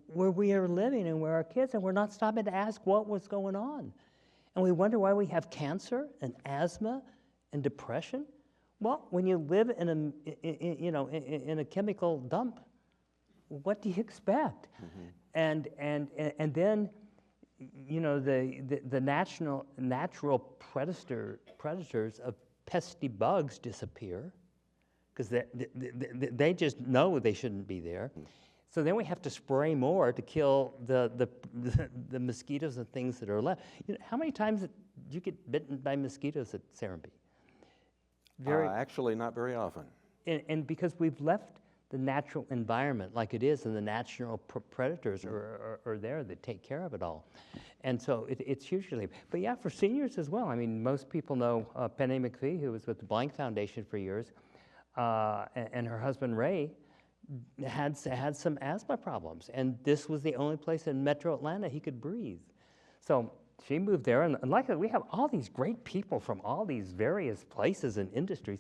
where we are living and where our kids, and we're not stopping to ask what was going on. And we wonder why we have cancer and asthma and depression. Well, when you live in a chemical dump, what do you expect? Mm-hmm. And then, the natural predators of pesky bugs disappear because they just know they shouldn't be there. So then we have to spray more to kill the mosquitoes and things that are left. How many times did you get bitten by mosquitoes at Serenbe? Actually, not very often. And because we've left the natural environment like it is, and the natural predators are there that take care of it all. And so it's hugely. But yeah, for seniors as well. I mean, most people know Penny McPhee, who was with the Blank Foundation for years, and her husband Ray had some asthma problems. And this was the only place in metro Atlanta he could breathe. So she moved there, and luckily we have all these great people from all these various places and industries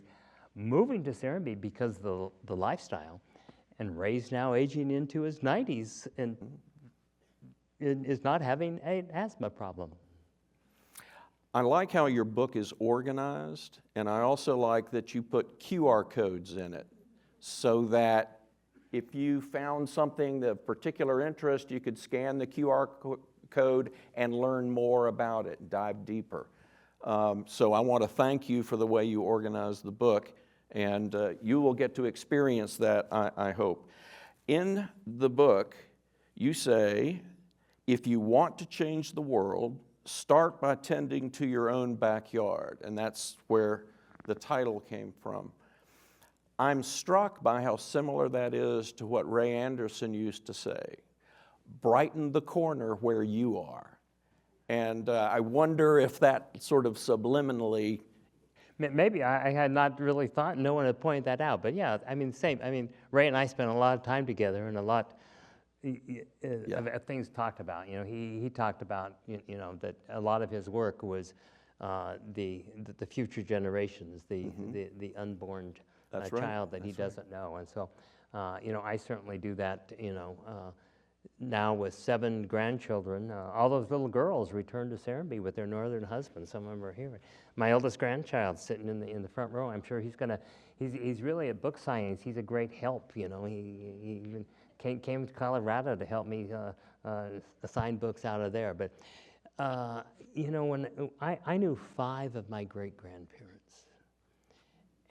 moving to Serenbe because of the lifestyle. And Ray's now aging into his 90s and is not having an asthma problem. I like how your book is organized, and I also like that you put QR codes in it so that if you found something of particular interest, you could scan the QR code and learn more about it, dive deeper. So I want to thank you for the way you organized the book, and you will get to experience that, I hope. In the book, you say, if you want to change the world, start by tending to your own backyard, and that's where the title came from. I'm struck by how similar that is to what Ray Anderson used to say, brighten the corner where you are. And I wonder if that sort of subliminally... Maybe I had not really thought, no one had pointed that out, but yeah, I mean, same. I mean, Ray and I spent a lot of time together and a lot of things talked about. He talked about, that a lot of his work was the future generations, the unborn child that he doesn't know. And so, I certainly do that, now with 7 grandchildren. All those little girls return to Serenbe with their northern husbands. Some of them are here. My oldest grandchild sitting in the front row. I'm sure he's really at book signings. He's a great help, He even came to Colorado to help me assign books out of there. But, when I knew 5 of my great-grandparents,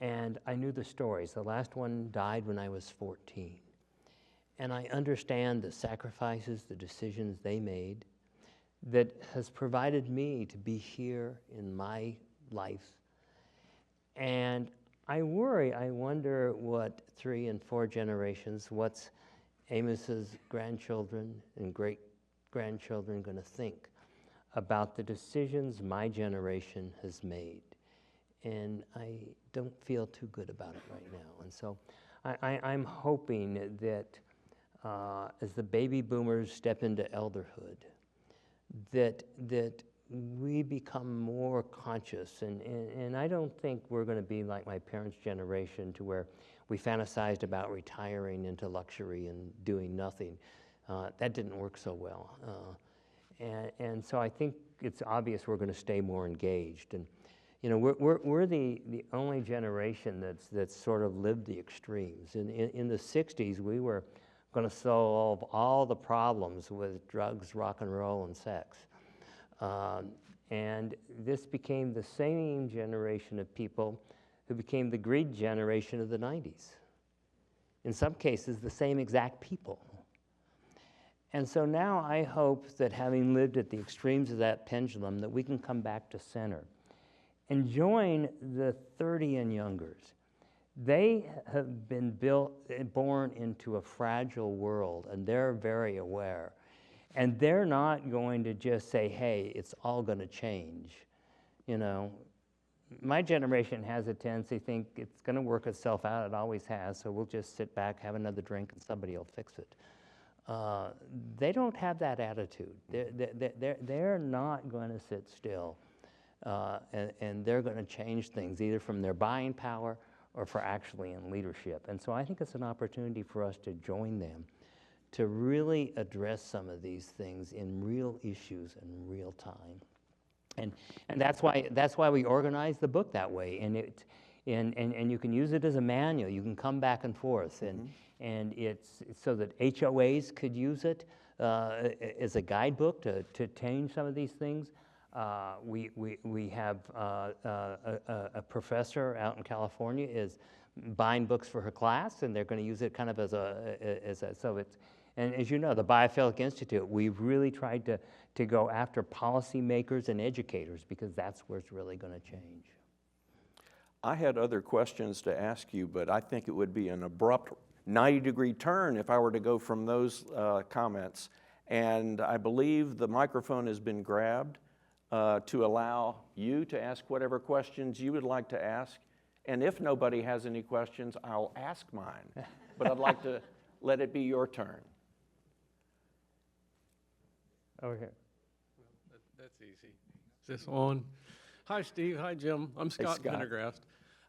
and I knew the stories. The last one died when I was 14. And I understand the sacrifices, the decisions they made that has provided me to be here in my life. And I wonder what 3 and 4 generations, what's Amos's grandchildren and great-grandchildren going to think about the decisions my generation has made. And I don't feel too good about it right now. And so I'm hoping that as the baby boomers step into elderhood, that we become more conscious. And I don't think we're going to be like my parents' generation to where we fantasized about retiring into luxury and doing nothing. That didn't work so well. And so I think it's obvious we're going to stay more engaged. And we're the only generation that's sort of lived the extremes. In the 60s, we were going to solve all the problems with drugs, rock and roll, and sex. And this became the same generation of people who became the greed generation of the 90s. In some cases, the same exact people. And so now I hope that having lived at the extremes of that pendulum, that we can come back to center and join the 30 and youngers. They have been born into a fragile world, and they're very aware. And they're not going to just say, hey, it's all going to change. You know, my generation has a tendency to think it's going to work itself out. It always has, so we'll just sit back, have another drink, and somebody will fix it. They don't have that attitude. They're not going to sit still, and they're going to change things, either from their buying power or for actually in leadership. And so I think it's an opportunity for us to join them, to really address some of these things in real issues in real time. And that's why we organize the book that way. And you can use it as a manual. You can come back and forth, and it's so that HOAs could use it as a guidebook to change some of these things. We have a professor out in California is buying books for her class, and they're going to use it kind of as a so it's. And as you know, the Biophilic Institute, we've really tried to go after policymakers and educators, because that's where it's really going to change. I had other questions to ask you, but I think it would be an abrupt 90-degree turn if I were to go from those comments. And I believe the microphone has been grabbed to allow you to ask whatever questions you would like to ask. And if nobody has any questions, I'll ask mine. But I'd like to let it be your turn. Okay. That's easy. Is this on? Hi, Steve. Hi, Jim. I'm Scott Scott. Pendergrast.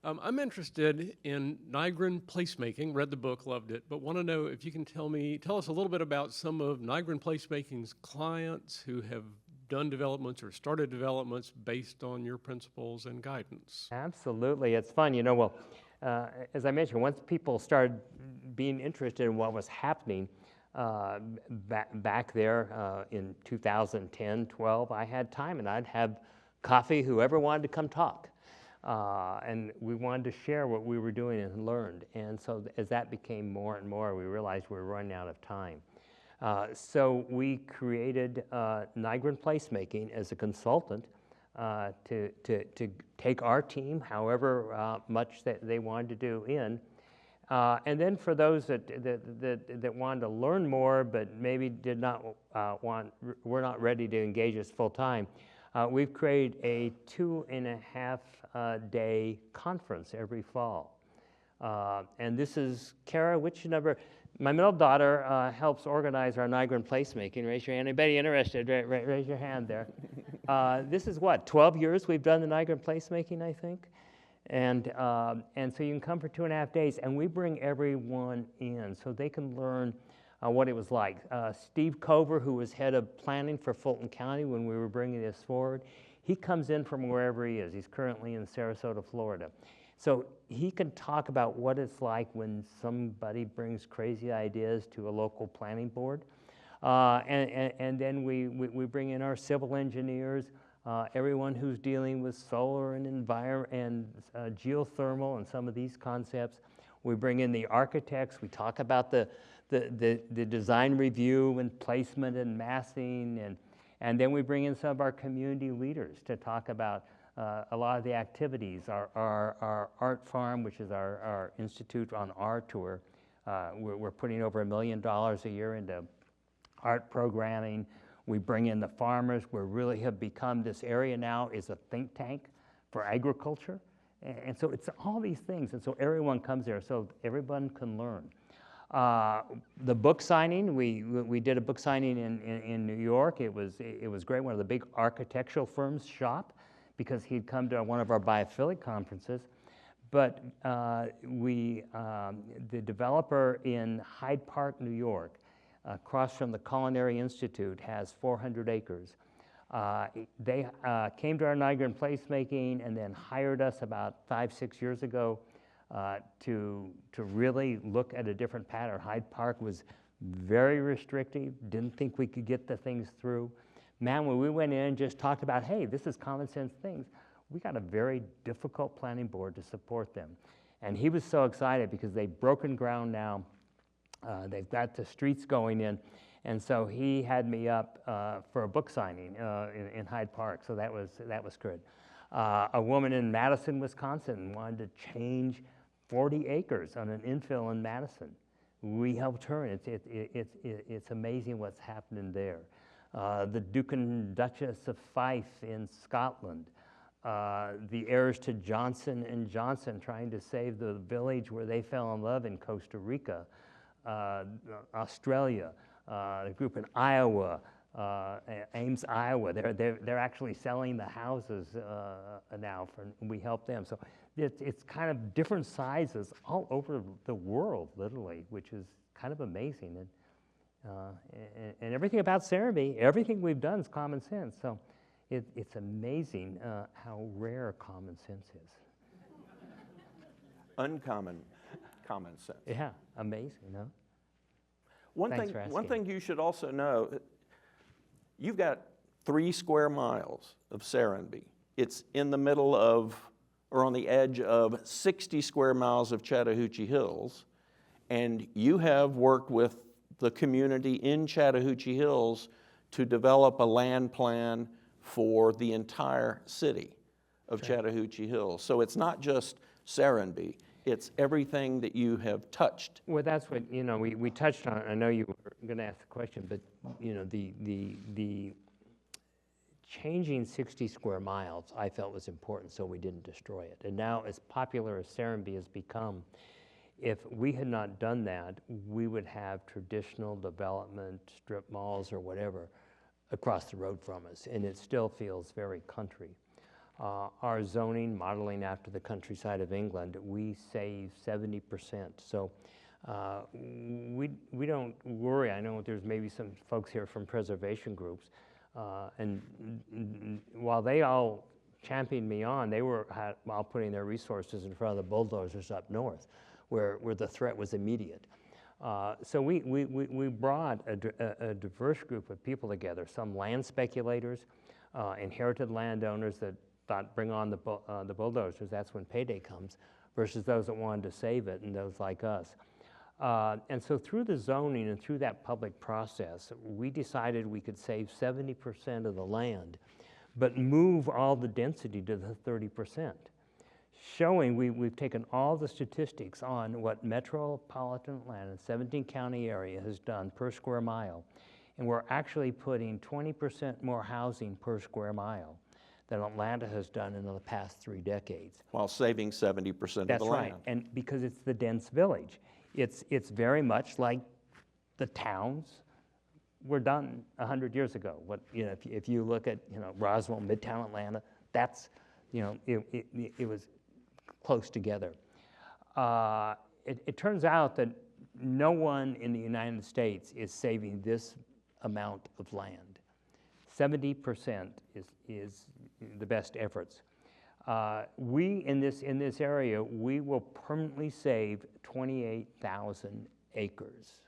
I'm interested in Nygren placemaking. Read the book, loved it, but want to know if you can tell us a little bit about some of Nygren placemaking's clients who have done developments or started developments based on your principles and guidance. Absolutely. It's fun. You know, well, as I mentioned, once people started being interested in what was happening back there in 2010, 12, I had time, and I'd have coffee, whoever wanted to come talk. And we wanted to share what we were doing and learned. And so as that became more and more, we realized we were running out of time. So we created Nygren Placemaking as a consultant to take our team, however much that they wanted to do in. And then for those that wanted to learn more but maybe did not were not ready to engage us full time, we've created a 2.5 day conference every fall. And this is, Kara, which number? My middle daughter helps organize our Nygren Placemaking. Raise your hand. Anybody interested? Raise your hand there. This is what, 12 years we've done the Nygren Placemaking, I think? And so you can come for 2.5 days, and we bring everyone in so they can learn what it was like. Steve Cover, who was head of planning for Fulton County when we were bringing this forward, he comes in from wherever he is. He's currently in Sarasota, Florida. So he can talk about what it's like when somebody brings crazy ideas to a local planning board. And then we bring in our civil engineers, everyone who's dealing with solar and environment and geothermal and some of these concepts. We bring in the architects. We talk about the design review and placement and massing, and then we bring in some of our community leaders to talk about a lot of the activities. Our art farm, which is our institute on our tour, we're putting over $1 million a year into art programming. We bring in the farmers. We really have become, this area now is a think tank for agriculture. And so it's all these things. And so everyone comes there so everyone can learn. The book signing, we did a book signing in New York. It was great. One of the big architectural firms shop, because he'd come to one of our biophilic conferences. But the developer in Hyde Park, New York, across from the Culinary Institute, has 400 acres. They came to our Nygren Placemaking and then hired us about 5-6 years ago to really look at a different pattern. Hyde Park was very restrictive, didn't think we could get the things through. Man, when we went in and just talked about, hey, this is common sense things, we got a very difficult planning board to support them. And he was so excited because they've broken ground now. They've got the streets going in. And so he had me up for a book signing in Hyde Park, so that was good. A woman in Madison, Wisconsin wanted to change 40 acres on an infill in Madison. We helped her, and it's amazing what's happening there. The Duke and Duchess of Fife in Scotland, the heirs to Johnson and Johnson trying to save the village where they fell in love in Costa Rica, Australia, a group in Iowa, Ames, Iowa. They're actually selling the houses now. We help them. So it's kind of different sizes all over the world, literally, which is kind of amazing. And everything about Serenbe, everything we've done is common sense. So it's amazing how rare common sense is. Uncommon common sense. Yeah, amazing, huh? One Thanks for one asking. thing you should also know, you've got 3 square miles of Serenbe. It's in the middle of, or on the edge of 60 square miles of Chattahoochee Hills, and you have worked with the community in Chattahoochee Hills to develop a land plan for the entire city of Chattahoochee Hills. So it's not just Serenbe, it's everything that you have touched. Well, that's what, we touched on. I know you were going to ask the question, but, the changing 60 square miles I felt was important so we didn't destroy it. And now, as popular as Serenbe has become, if we had not done that, we would have traditional development, strip malls or whatever, across the road from us, and it still feels very country. Our zoning, modeling after the countryside of England, we save 70%. So we don't worry. I know there's maybe some folks here from preservation groups, and while they all championed me on, they were while putting their resources in front of the bulldozers up north, where the threat was immediate. So we brought a diverse group of people together, some land speculators, inherited landowners that thought bring on the bulldozers, that's when payday comes, versus those that wanted to save it and those like us. And so through the zoning and through that public process, we decided we could save 70% of the land, but move all the density to the 30%. Showing we've taken all the statistics on what metropolitan Atlanta, 17 county area has done per square mile, and we're actually putting 20% more housing per square mile than Atlanta has done in the past 3 decades. While saving 70% of the land. That's right, and because it's the dense village. It's very much like the towns were done 100 years ago. If you look at Roswell, Midtown Atlanta, that's it was close together. It turns out that no one in the United States is saving this amount of land. 70% is the best efforts. We in this area, we will permanently save 28,000 acres,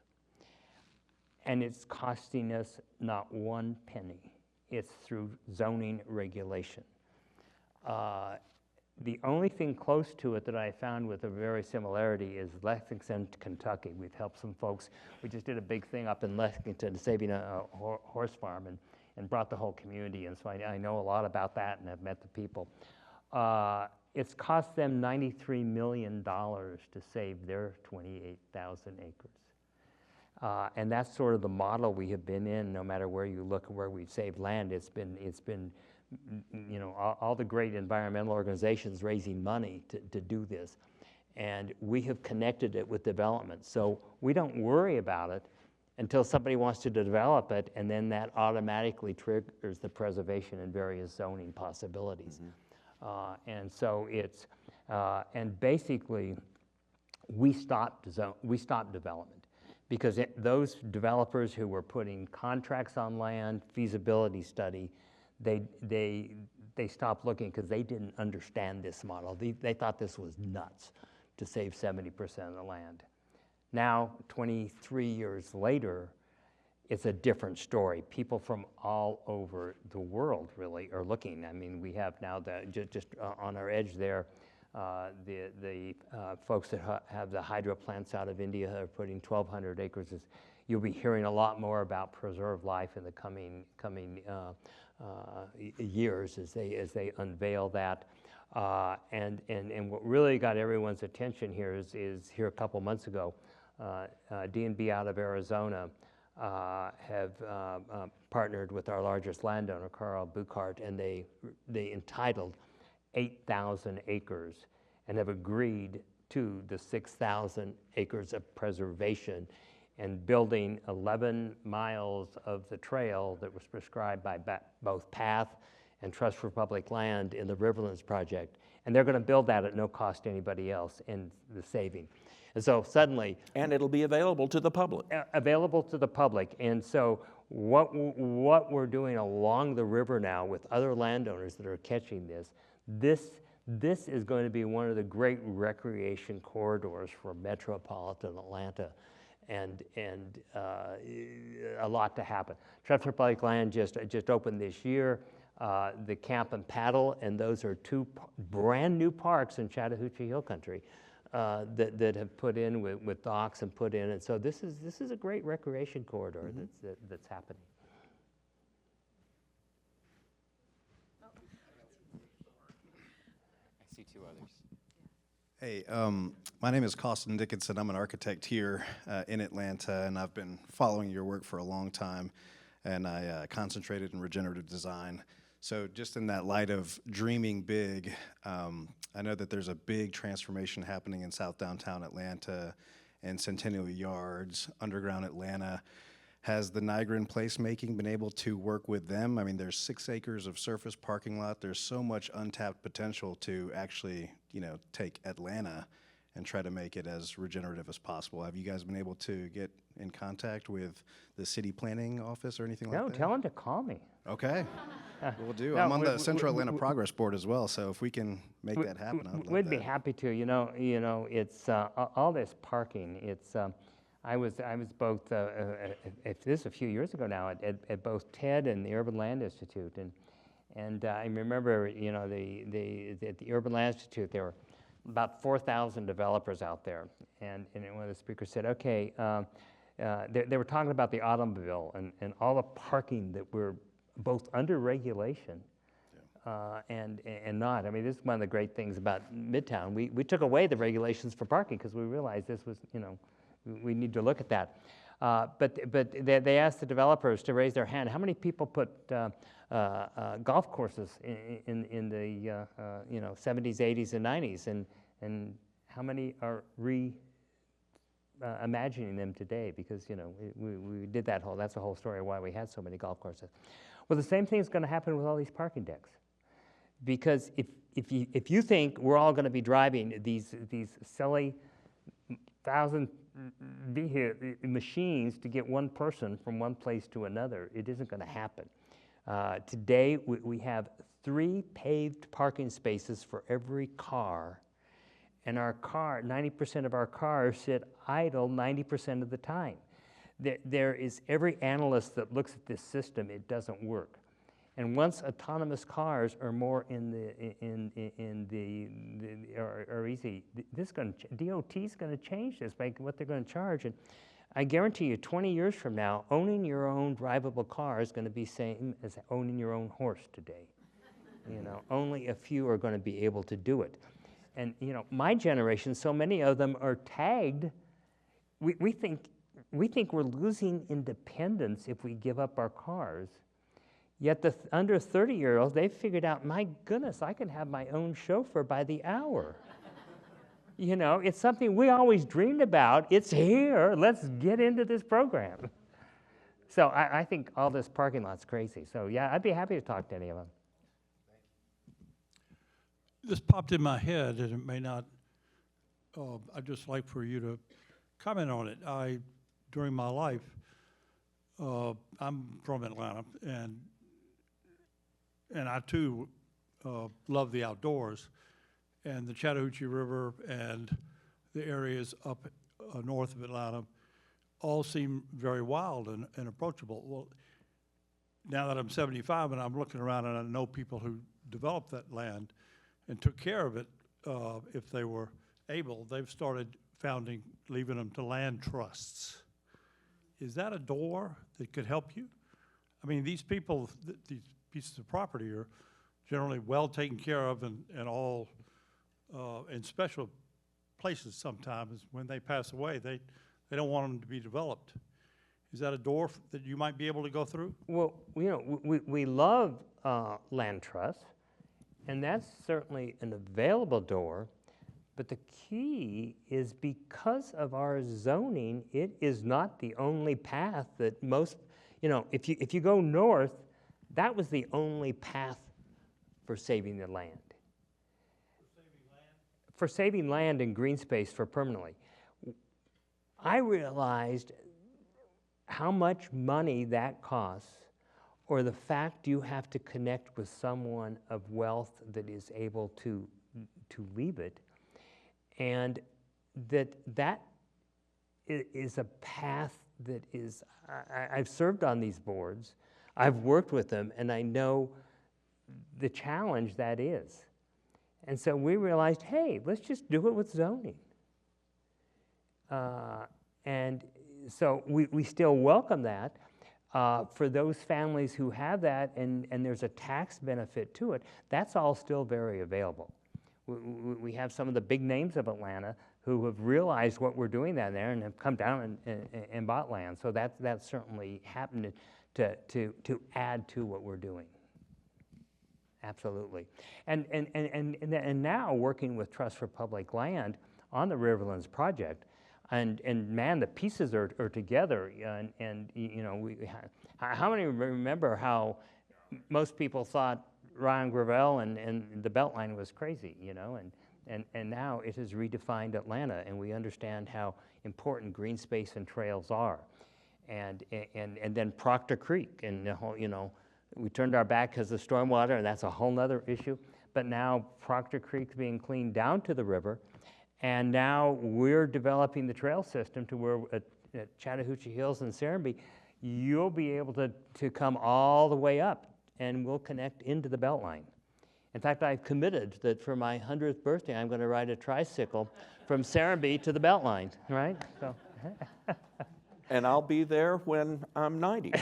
and it's costing us not 1 penny. It's through zoning regulation. The only thing close to it that I found with a very similarity is Lexington, Kentucky. We've helped some folks. We just did a big thing up in Lexington saving a horse farm and brought the whole community in. So I know a lot about that and have met the people. It's cost them $93 million to save their 28,000 acres. And that's sort of the model we have been in. No matter where you look, where we've saved land, it's been all the great environmental organizations raising money to do this. And we have connected it with development. So we don't worry about it until somebody wants to develop it, and then that automatically triggers the preservation and various zoning possibilities. And so it's, and basically, we stopped development because those developers who were putting contracts on land, feasibility study, they stopped looking because they didn't understand this model. They thought this was nuts to save 70% of the land. Now, 23 years later, it's a different story. People from all over the world really are looking. I mean, we have now just on our edge there, The folks that have the hydro plants out of India are putting 1,200 acres. You'll be hearing a lot more about preserved life in the coming years as they unveil that. And what really got everyone's attention here is here a couple months ago, D&B out of Arizona have partnered with our largest landowner, Carl Buchart, and they entitled 8,000 acres and have agreed to the 6,000 acres of preservation and building 11 miles of the trail that was prescribed by both PATH and Trust for Public Land in the Riverlands project. And they're going to build that at no cost to anybody else in the saving. And so suddenly... And it'll be available to the public. Available to the public. And so what we're doing along the river now with other landowners that are catching this is going to be one of the great recreation corridors for metropolitan Atlanta. And a lot to happen. Trust for Public Land just opened this year, the Camp and Paddle, and those are two brand new parks in Chattahoochee Hill Country that have put in with docks and put in, and so this is a great recreation corridor that's happening. I see two others. Hey, my name is Costin Dickinson. I'm an architect here in Atlanta, and I've been following your work for a long time, and I concentrated in regenerative design. So just in that light of dreaming big, I know that there's a big transformation happening in South Downtown Atlanta and Centennial Yards, Underground Atlanta. Has the Nygren placemaking been able to work with them? I mean, there's 6 acres of surface parking lot. There's so much untapped potential to actually, take Atlanta and try to make it as regenerative as possible. Have you guys been able to get in contact with the city planning office or anything like that? No, tell them to call me. Okay, we'll do. No, I'm on the Central Atlanta Progress Board as well, so if we can make that happen, I'd love We'd that. be happy to. It's all this parking. It's I was both. This is a few years ago now at both TED and the Urban Land Institute, and I remember at the Urban Land Institute there were about 4,000 developers out there, and one of the speakers said, okay, they were talking about the automobile and all the parking that we're both under regulation and not. I mean, this is one of the great things about Midtown. We took away the regulations for parking because we realized this was, we need to look at that. But they asked the developers to raise their hand. How many people put golf courses in the 70s, 80s, and 90s, and how many are imagining them today? Because we did that's the whole story of why we had so many golf courses. Well, the same thing is going to happen with all these parking decks, because if you think we're all going to be driving these silly 1,000 machines to get one person from one place to another, it isn't going to happen. Today, we have 3 paved parking spaces for every car, and 90% of our cars sit idle 90% of the time. There is every analyst that looks at this system, it doesn't work. And once autonomous cars are more are easy, DOT's going to change this by what they're going to charge. And I guarantee you, 20 years from now, owning your own drivable car is going to be same as owning your own horse today. Only a few are going to be able to do it. And my generation, so many of them are tagged. We think we're losing independence if we give up our cars. Yet the under 30-year-olds, they've figured out, my goodness, I can have my own chauffeur by the hour. It's something we always dreamed about. It's here. Let's get into this program. So I think all this parking lot's crazy. So yeah, I'd be happy to talk to any of them. This popped in my head, and it may not. I'd just like for you to comment on it. During my life, I'm from Atlanta, and I too love the outdoors, and the Chattahoochee River and the areas up north of Atlanta all seem very wild and approachable. Well, now that I'm 75 and I'm looking around and I know people who developed that land and took care of it, if they were able, they've started leaving them to land trusts. Is that a door that could help you? I mean, these people, these pieces of property are generally well taken care of and all in special places sometimes. When they pass away, they don't want them to be developed. Is that a door that you might be able to go through? Well, we love land trusts, and that's certainly an available door, but the key is because of our zoning, it is not the only path that most, if you go north, that was the only path for saving the land. For saving land and green space for permanently. I realized how much money that costs, or the fact you have to connect with someone of wealth that is able to leave it, and that is a path that is, I've served on these boards, I've worked with them, and I know the challenge that is. And so we realized, hey, let's just do it with zoning. And so we still welcome that. For those families who have that and there's a tax benefit to it, that's all still very available. We have some of the big names of Atlanta who have realized what we're doing down there and have come down and bought land. So that's certainly happened to add to what we're doing. Absolutely. And now working with Trust for Public Land on the Riverlands project, and man, the pieces are together, and how many remember how most people thought Ryan Gravel and the Beltline was crazy, and now it has redefined Atlanta, and we understand how important green space and trails are, and then Proctor Creek, and the whole, we turned our back because of stormwater, and that's a whole nother issue, but now Proctor Creek's being cleaned down to the river. And now we're developing the trail system to where at Chattahoochee Hills and Serenbe, you'll be able to come all the way up and we'll connect into the Beltline. In fact, I've committed that for my 100th birthday, I'm going to ride a tricycle from Serenbe to the Beltline, right? And I'll be there when I'm 90.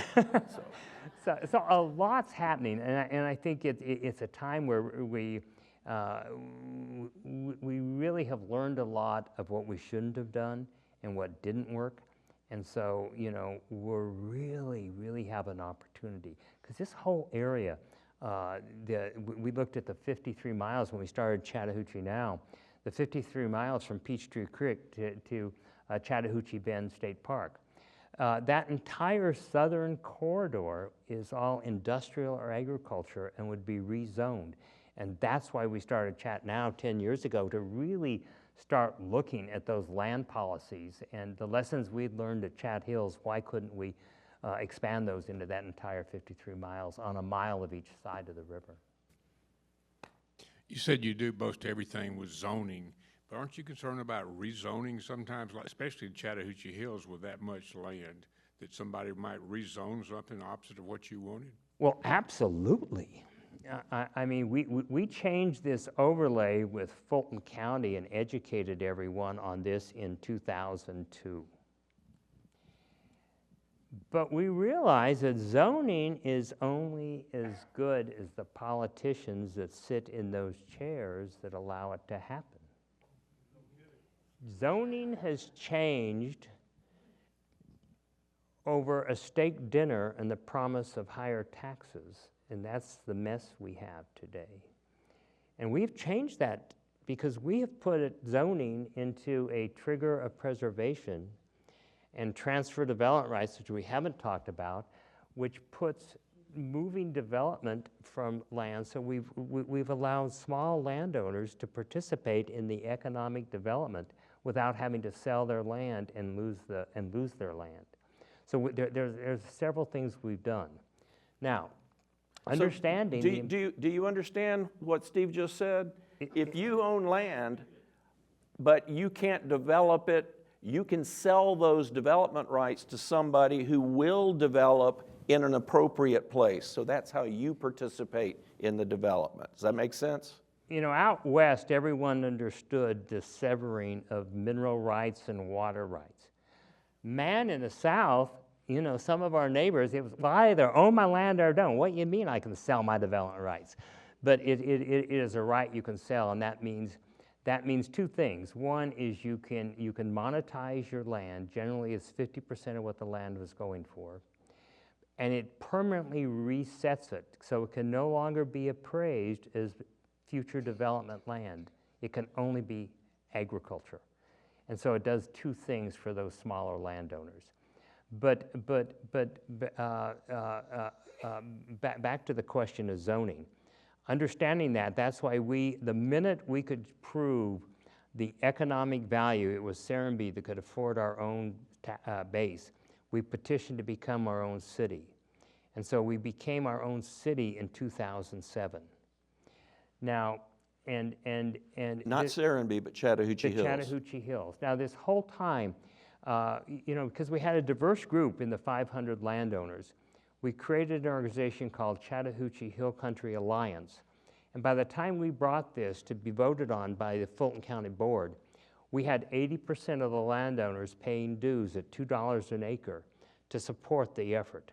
So a lot's happening, and I think it's a time where we really have learned a lot of what we shouldn't have done and what didn't work. And so, we're really have an opportunity. Because this whole area, we looked at the 53 miles when we started Chattahoochee Now, the 53 miles from Peachtree Creek to Chattahoochee Bend State Park. That entire southern corridor is all industrial or agriculture and would be rezoned. And that's why we started Chat Now 10 years ago, to really start looking at those land policies and the lessons we'd learned at Chat Hills. Why couldn't we expand those into that entire 53 miles on a mile of each side of the river? You said you do most everything with zoning, but aren't you concerned about rezoning sometimes, like especially in Chattahoochee Hills with that much land, that somebody might rezone something opposite of what you wanted? Well, absolutely. I mean, we changed this overlay with Fulton County and educated everyone on this in 2002. But we realize that zoning is only as good as the politicians that sit in those chairs that allow it to happen. Zoning has changed over a steak dinner and the promise of higher taxes. And that's the mess we have today. And we've changed that because we have put zoning into a trigger of preservation and transfer development rights, which we haven't talked about, which puts moving development from land. So we've allowed small landowners to participate in the economic development without having to sell their land and lose their land. So there's several things we've done. Now, understanding. So do you understand what Steve just said? If you own land, but you can't develop it, you can sell those development rights to somebody who will develop in an appropriate place. So that's how you participate in the development. Does that make sense? you know, out west, everyone understood the severing of mineral rights and water rights. Man, in the South, you know, some of our neighbors, it was, well, I either own my land or don't. What do you mean I can sell my development rights? But it is a right you can sell, and that means two things. One is you can monetize your land. Generally, it's 50% of what the land was going for. And it permanently resets it, so it can no longer be appraised as future development land. It can only be agriculture. And so it does two things for those smaller landowners. But back to the question of zoning. Understanding that, that's why the minute we could prove the economic value, it was Serenbe that could afford our own base, we petitioned to become our own city. And so we became our own city in 2007. Now, and Not Serenbe, but Chattahoochee Hills. Chattahoochee Hills. Now, this whole time, you know, because we had a diverse group in the 500 landowners, we created an organization called Chattahoochee Hill Country Alliance. And by the time we brought this to be voted on by the Fulton County Board, we had 80% of the landowners paying dues at $2 an acre to support the effort.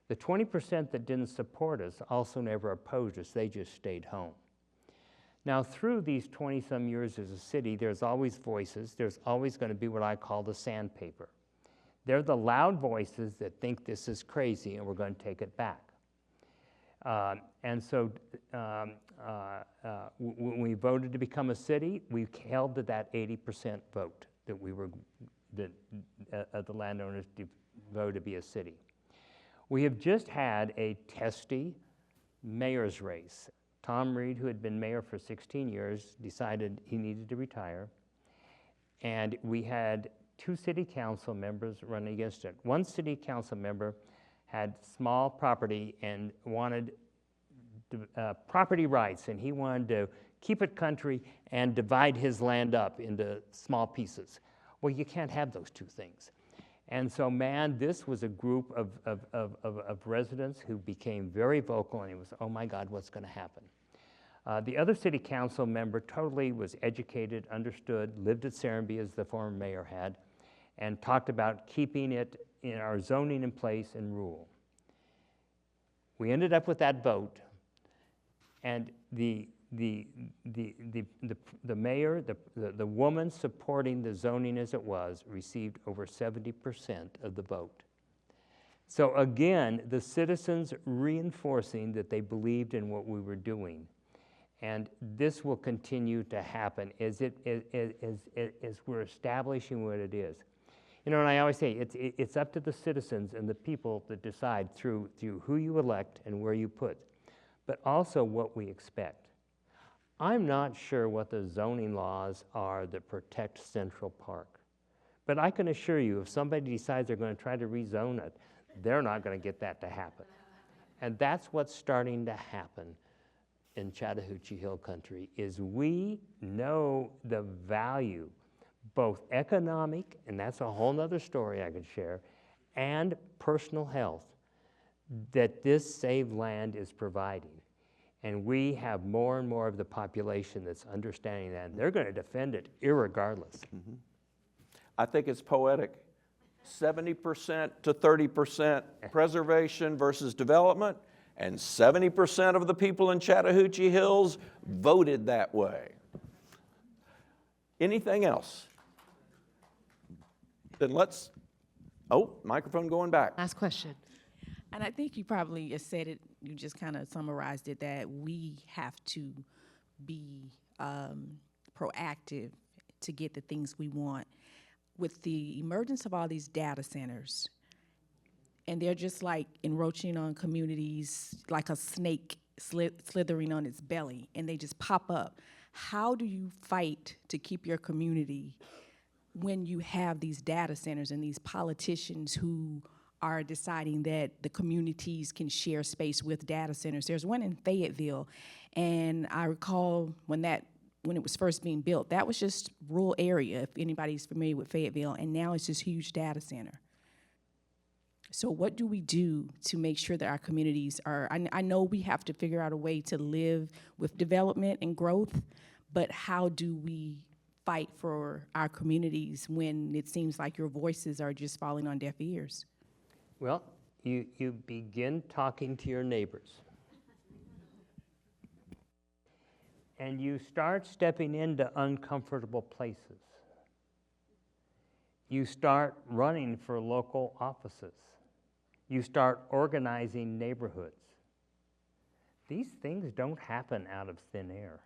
The 20% that didn't support us also never opposed us, they just stayed home. Now, through these 20-some years as a city, there's always voices. There's always going to be what I call the sandpaper. They're the loud voices that think this is crazy and we're going to take it back. And so when we voted to become a city, we held to that 80% vote that the landowners voted to be a city. We have just had a testy mayor's race. Tom Reed, who had been mayor for 16 years, decided he needed to retire. And we had 2 city council members running against it. One city council member had small property and wanted property rights, and he wanted to keep it country and divide his land up into small pieces. Well, you can't have those two things. And so, man, this was a group of residents who became very vocal, and it was, oh my God, what's going to happen? The other city council member totally was educated, understood, lived at Serenbe as the former mayor had, and talked about keeping it in our zoning in place and rule. We ended up with that vote, and the mayor, the woman supporting the zoning as it was, received over 70% of the vote. So again, the citizens reinforcing that they believed in what we were doing. And this will continue to happen as we're establishing what it is. You know, and I always say, it's up to the citizens and the people that decide through who you elect and where you put, but also what we expect. I'm not sure what the zoning laws are that protect Central Park, but I can assure you, if somebody decides they're going to try to rezone it, they're not going to get that to happen. And that's what's starting to happen in Chattahoochee Hill Country, is we know the value, both economic, and that's a whole nother story I could share, and personal health, that this saved land is providing. And we have more and more of the population that's understanding that, and they're going to defend it irregardless. Mm-hmm. I think it's poetic. 70% to 30% preservation versus development, and 70% of the people in Chattahoochee Hills voted that way. Anything else? Then let's, microphone going back. Last question. And I think you probably just said it, you just kind of summarized it, that we have to be proactive to get the things we want. With the emergence of all these data centers, and they're just like encroaching on communities like a snake slithering on its belly, and they just pop up. How do you fight to keep your community when you have these data centers and these politicians who are deciding that the communities can share space with data centers? There's one in Fayetteville, and I recall when it was first being built, that was just rural area, if anybody's familiar with Fayetteville, and now it's this huge data center. So what do we do to make sure that our communities are, I know we have to figure out a way to live with development and growth, but how do we fight for our communities when it seems like your voices are just falling on deaf ears? Well, you begin talking to your neighbors. And you start stepping into uncomfortable places. You start running for local offices. You start organizing neighborhoods. These things don't happen out of thin air.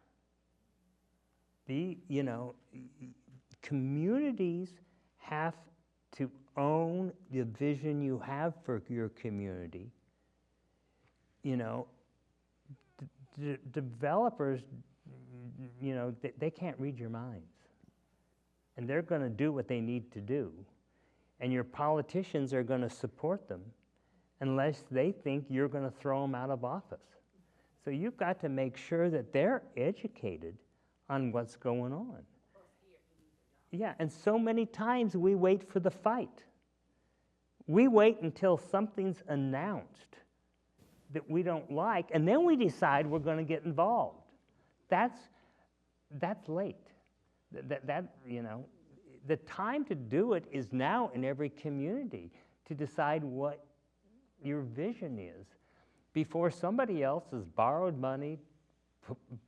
Communities have to own the vision you have for your community. Developers, they can't read your minds. And they're going to do what they need to do. And your politicians are going to support them unless they think you're going to throw them out of office. So you've got to make sure that they're educated on what's going on. Yeah, and so many times we wait for the fight. We wait until something's announced that we don't like, and then we decide we're going to get involved. That's late. The time to do it is now in every community, to decide what your vision is before somebody else has borrowed money,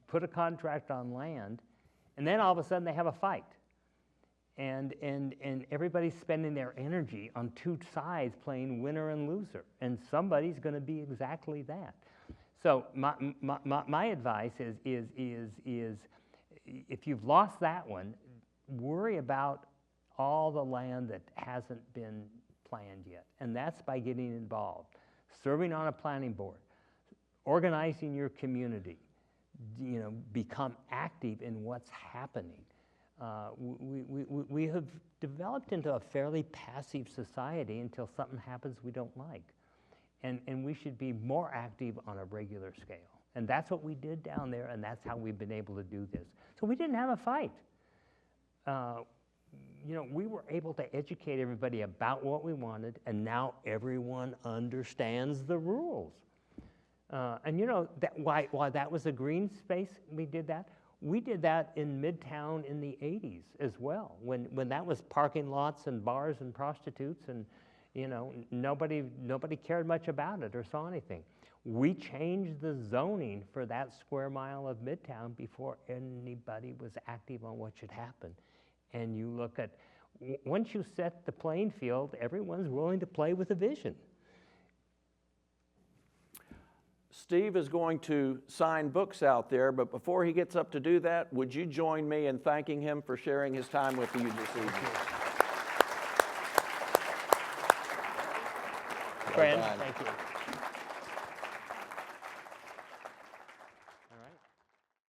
put a contract on land, and then all of a sudden they have a fight. And everybody's spending their energy on two sides playing winner and loser, and somebody's going to be exactly that. So my advice is if you've lost that one, worry about all the land that hasn't been planned yet, and that's by getting involved, serving on a planning board, organizing your community, become active in what's happening. We have developed into a fairly passive society until something happens we don't like. And we should be more active on a regular scale. And that's what we did down there, and that's how we've been able to do this. So we didn't have a fight. We were able to educate everybody about what we wanted, and now everyone understands the rules. Why that was a green space, we did that. We did that in Midtown in the 80s as well, when that was parking lots and bars and prostitutes, and nobody cared much about it or saw anything. We changed the zoning for that square mile of Midtown before anybody was active on what should happen. And you look at, once you set the playing field, everyone's willing to play with a vision. Steve is going to sign books out there, but before he gets up to do that, would you join me in thanking him for sharing his time with you this evening? Friend, thank you.